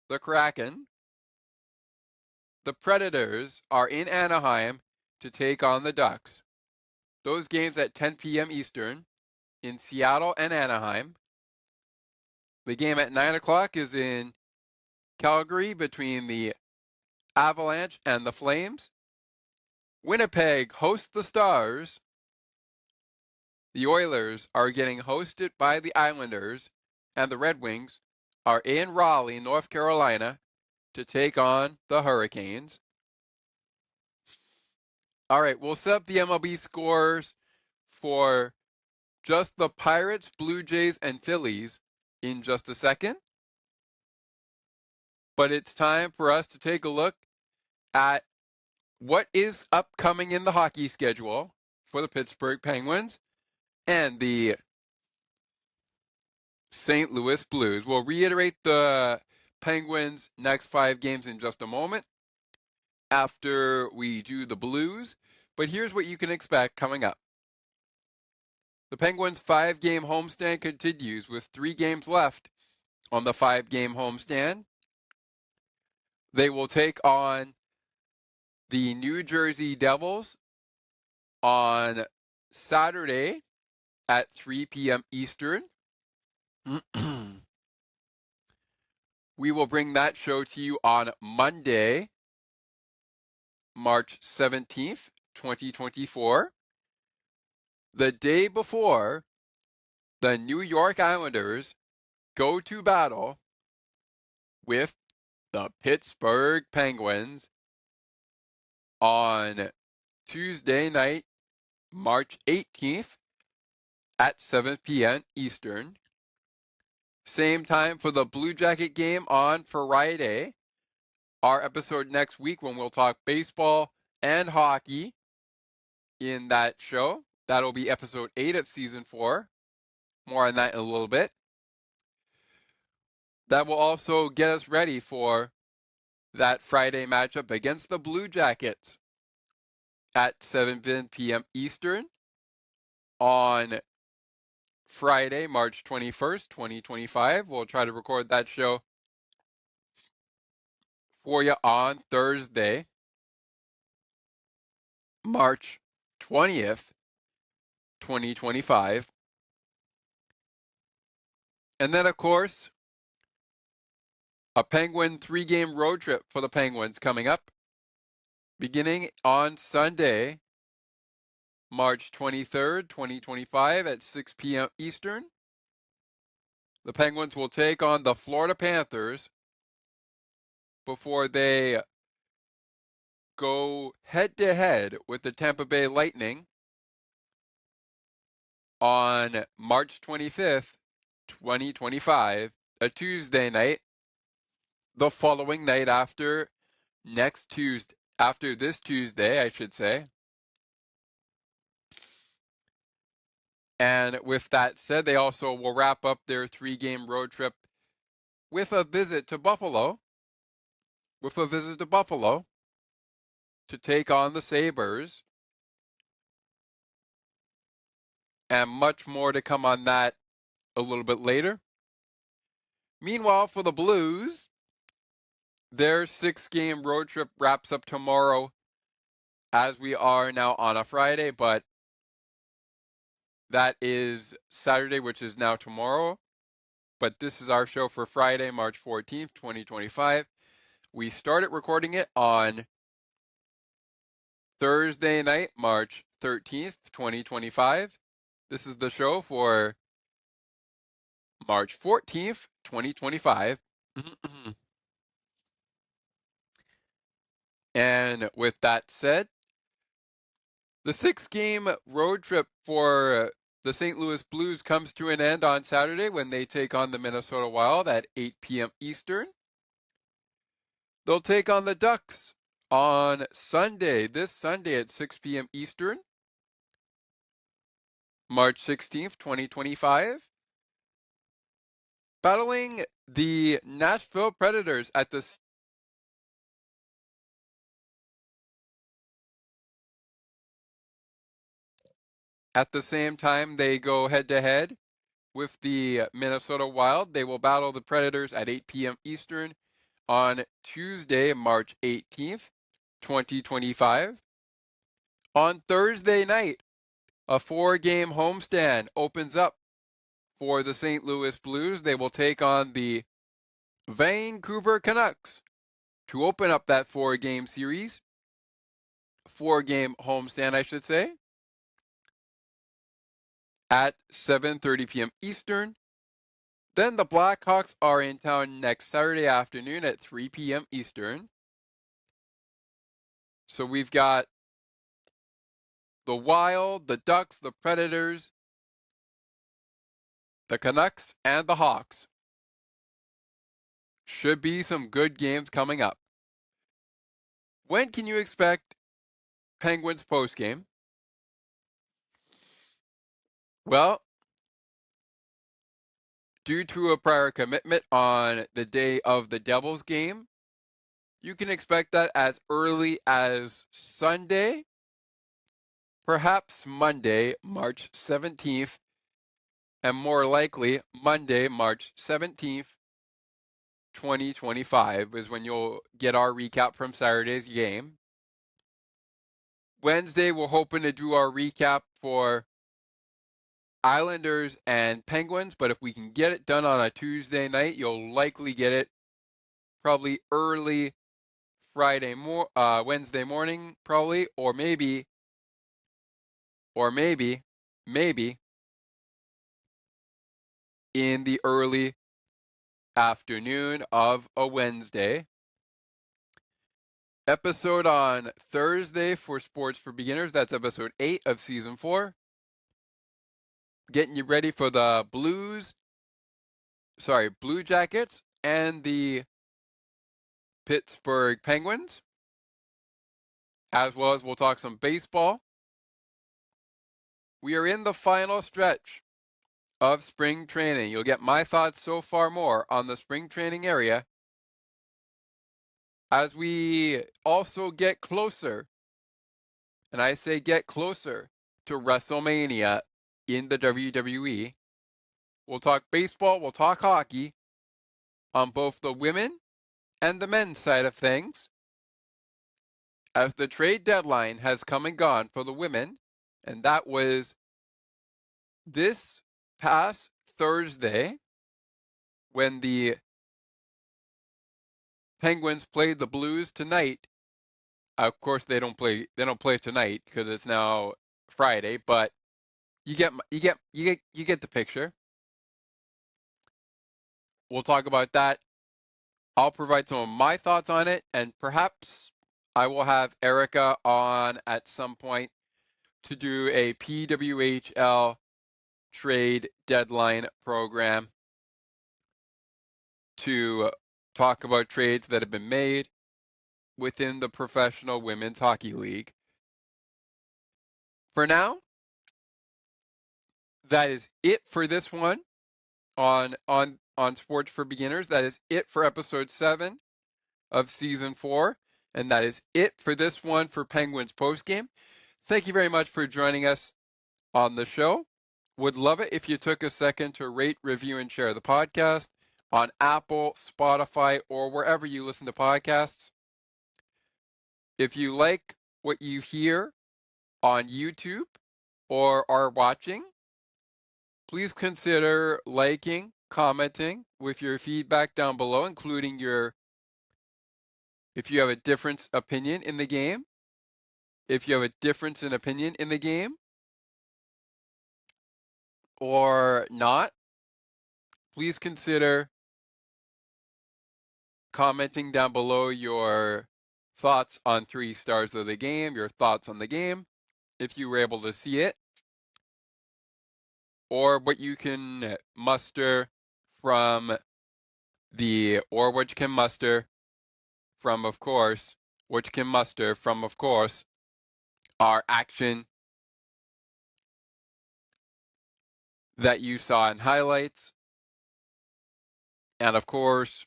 the Kraken. The Predators are in Anaheim to take on the Ducks. Those games at 10 p.m. Eastern in Seattle and Anaheim. The game at 9 o'clock is in Calgary between the Avalanche and the Flames. Winnipeg hosts the Stars. The Oilers are getting hosted by the Islanders, and the Red Wings are in Raleigh, North Carolina, to take on the Hurricanes. All right, we'll set up the MLB scores for just the Pirates, Blue Jays, and Phillies in just a second. But it's time for us to take a look at what is upcoming in the hockey schedule for the Pittsburgh Penguins and the St. Louis Blues. We'll reiterate the Penguins' next 5 games in just a moment after we do the Blues. But here's what you can expect coming up. The Penguins' 5-game homestand continues with 3 games left on the 5-game homestand. They will take on the New Jersey Devils on Saturday at 3 p.m. Eastern. We will bring that show to you on Monday, March 17th, 2024. The day before, the New York Islanders go to battle with the Pittsburgh Penguins on Tuesday night, March 18th at 7 p.m. Eastern. Same time for the Blue Jacket game on Friday. Our episode next week when we'll talk baseball and hockey in that show. That'll be episode 8 of season 4. More on that in a little bit. That will also get us ready for that Friday matchup against the Blue Jackets at 7 p.m. Eastern on Friday, March 21st, 2025. We'll try to record that show for you on Thursday, March 20th, 2025. And then, of course, a Penguin 3-game road trip for the Penguins coming up, beginning on Sunday, March 23rd, 2025 at 6 p.m. Eastern. The Penguins will take on the Florida Panthers before they go head-to-head with the Tampa Bay Lightning on March 25th, 2025, a Tuesday night, the following night after this Tuesday, I should say. And with that said, they also will wrap up their 3-game road trip with a visit to Buffalo. to take on the Sabres. And much more to come on that a little bit later. Meanwhile, for the Blues, their 6-game road trip wraps up tomorrow, as we are now on a Friday, but that is Saturday, which is now tomorrow. But this is our show for Friday, March 14th, 2025. We started recording it on Thursday night, March 13th, 2025. This is the show for March 14th, 2025. And with that said, the 6-game road trip for the St. Louis Blues comes to an end on Saturday when they take on the Minnesota Wild at 8 p.m. Eastern. They'll take on the Ducks on Sunday, this Sunday at 6 p.m. Eastern, March 16th, 2025. Battling the Nashville Predators at the same time, they go head-to-head with the Minnesota Wild. They will battle the Predators at 8 p.m. Eastern on Tuesday, March 18th, 2025. On Thursday night, a 4-game homestand opens up for the St. Louis Blues. They will take on the Vancouver Canucks to open up that 4-game series. 4-game homestand, I should say, at 7:30 p.m. Eastern. Then the Blackhawks are in town next Saturday afternoon at 3 p.m. Eastern. So we've got the Wild, the Ducks, the Predators, the Canucks, and the Hawks. Should be some good games coming up. When can you expect Penguins postgame? Well, due to a prior commitment on the day of the Devils game, you can expect that as early as Sunday, perhaps Monday, March 17th, and more likely Monday, March 17th, 2025 is when you'll get our recap from Saturday's game. Wednesday, we're hoping to do our recap for Islanders and Penguins, but if we can get it done on a Tuesday night, you'll likely get it probably early Wednesday morning, probably, or maybe in the early afternoon of a Wednesday. Episode on Thursday for Sports for Beginners. That's episode 8 of season 4. Getting you ready for the Blue Jackets and the Pittsburgh Penguins. As well as we'll talk some baseball. We are in the final stretch of spring training. You'll get my thoughts so far more on the spring training area as we also get closer, and I say get closer, to WrestleMania in the WWE. We'll talk baseball, we'll talk hockey on both the women and the men's side of things, as the trade deadline has come and gone for the women, and that was this past Thursday when the Penguins played the Blues tonight. Of course, they don't play tonight because it's now Friday, but you get the picture. We'll talk about that. I'll provide some of my thoughts on it, and perhaps I will have Erica on at some point to do a PWHL trade deadline program to talk about trades that have been made within the Professional Women's Hockey League. For now, that is it for this one on Sports for Beginners. That is it for episode 7 of season 4. And that is it for this one for Penguins postgame. Thank you very much for joining us on the show. Would love it if you took a second to rate, review, and share the podcast on Apple, Spotify, or wherever you listen to podcasts. If you like what you hear on YouTube or are watching, please consider liking, commenting with your feedback down below, including if you have a different opinion in the game, if you have a difference in opinion in the game, or not, please consider commenting down below your thoughts on 3 stars of the game, your thoughts on the game, if you were able to see it, or what you can muster from of course, our action that you saw in highlights. And of course,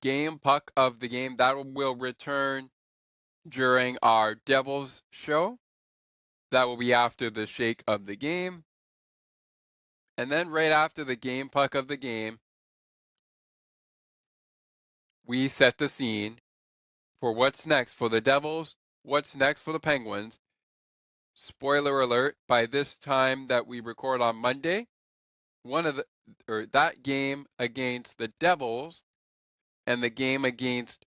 game puck of the game, that will return during our Devils show. That will be after the shake of the game. And then right after the game puck of the game, we set the scene for what's next for the Devils, what's next for the Penguins. Spoiler alert, by this time that we record on Monday, that game against the Devils and the game against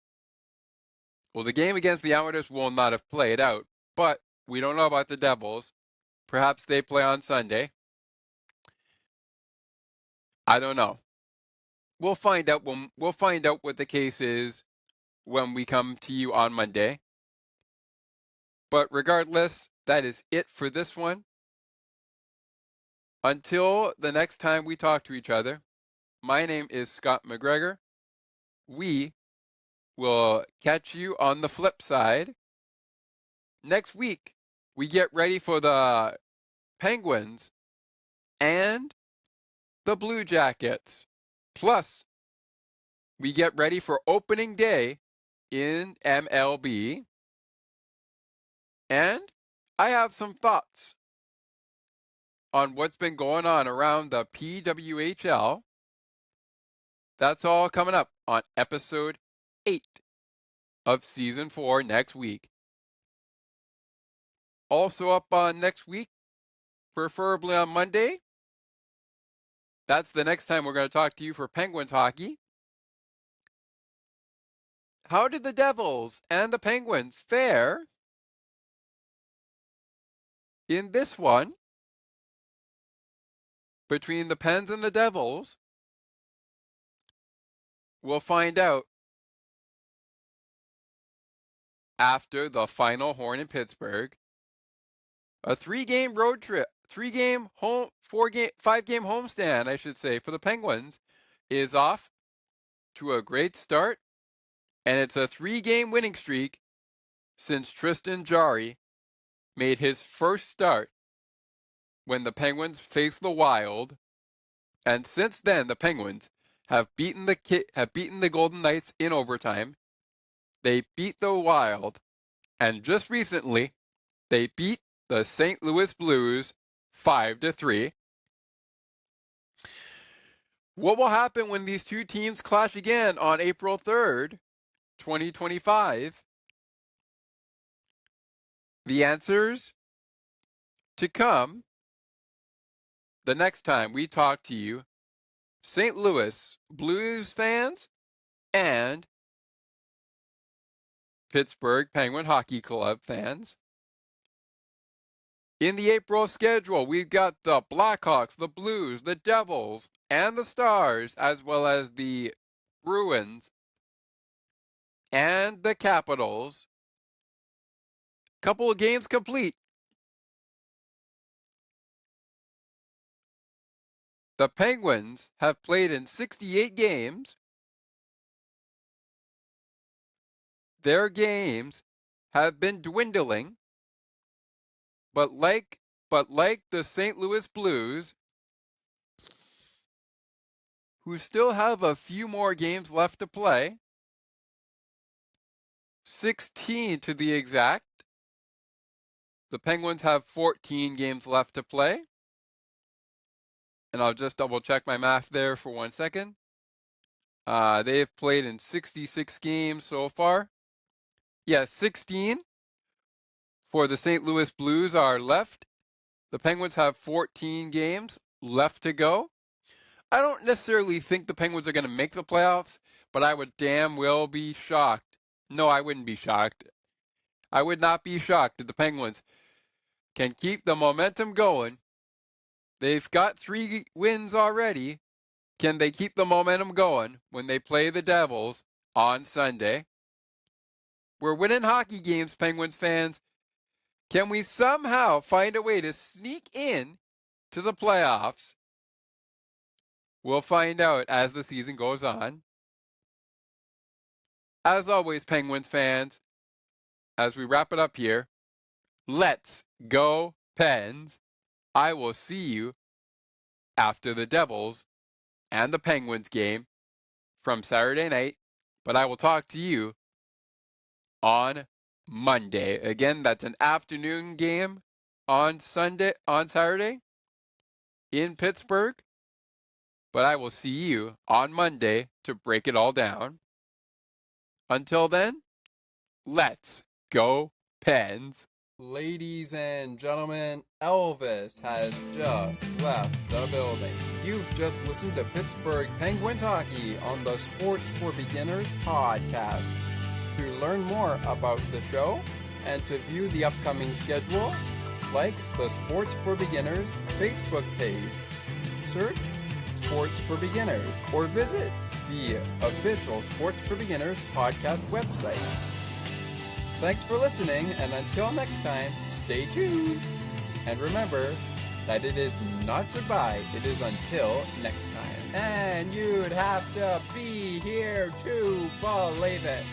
the Islanders will not have played out, but we don't know about the Devils. Perhaps they play on Sunday. I don't know. We'll find out what the case is when we come to you on Monday. But regardless, that is it for this one. Until the next time we talk to each other, my name is Scott McGregor. We will catch you on the flip side. Next week, we get ready for the Penguins and the Blue Jackets. Plus, we get ready for opening day in MLB. And I have some thoughts on what's been going on around the PWHL. That's all coming up on episode 8 of season 4 next week. Also up on next week, preferably on Monday. That's the next time we're going to talk to you for Penguins hockey. How did the Devils and the Penguins fare in this one between the Pens and the Devils? We'll find out after the final horn in Pittsburgh. A 3-game road trip, 5-game homestand, I should say, for the Penguins is off to a great start. And it's a 3-game winning streak since Tristan Jarry made his first start when the Penguins faced the Wild. And since then, the Penguins have beaten the Golden Knights in overtime. They beat the Wild. And just recently, they beat the St. Louis Blues 5-3. What will happen when these two teams clash again on April 3rd, 2025? The answers to come the next time we talk to you, St. Louis Blues fans and Pittsburgh Penguin Hockey Club fans. In the April schedule, we've got the Blackhawks, the Blues, the Devils, and the Stars, as well as the Bruins and the Capitals. Couple of games complete. The Penguins have played in 68 games. Their games have been dwindling. But like the St. Louis Blues, who still have a few more games left to play, 16 to be exact. The Penguins have 14 games left to play. And I'll just double check my math there for 1 second. They've played in 66 games so far. 16 for the St. Louis Blues are left. The Penguins have 14 games left to go. I don't necessarily think the Penguins are going to make the playoffs, but I would damn well be shocked. No, I wouldn't be shocked. I would not be shocked if the Penguins can keep the momentum going. They've got 3 wins already. Can they keep the momentum going when they play the Devils on Sunday? We're winning hockey games, Penguins fans. Can we somehow find a way to sneak in to the playoffs? We'll find out as the season goes on. As always, Penguins fans, as we wrap it up here, let's go Pens. I will see you after the Devils and the Penguins game from Saturday night, but I will talk to you on Monday. Again, that's an afternoon game on Saturday in Pittsburgh, but I will see you on Monday to break it all down. Until then, let's go Pens. Ladies and gentlemen, Elvis has just left the building. You've just listened to Pittsburgh Penguins hockey on the Sports for Beginners podcast. To learn more about the show and to view the upcoming schedule, like the Sports for Beginners Facebook page. Search Sports for Beginners or visit the official Sports for Beginners podcast website. Thanks for listening, and until next time, stay tuned. And remember that it is not goodbye, it is until next time. And you'd have to be here to believe it.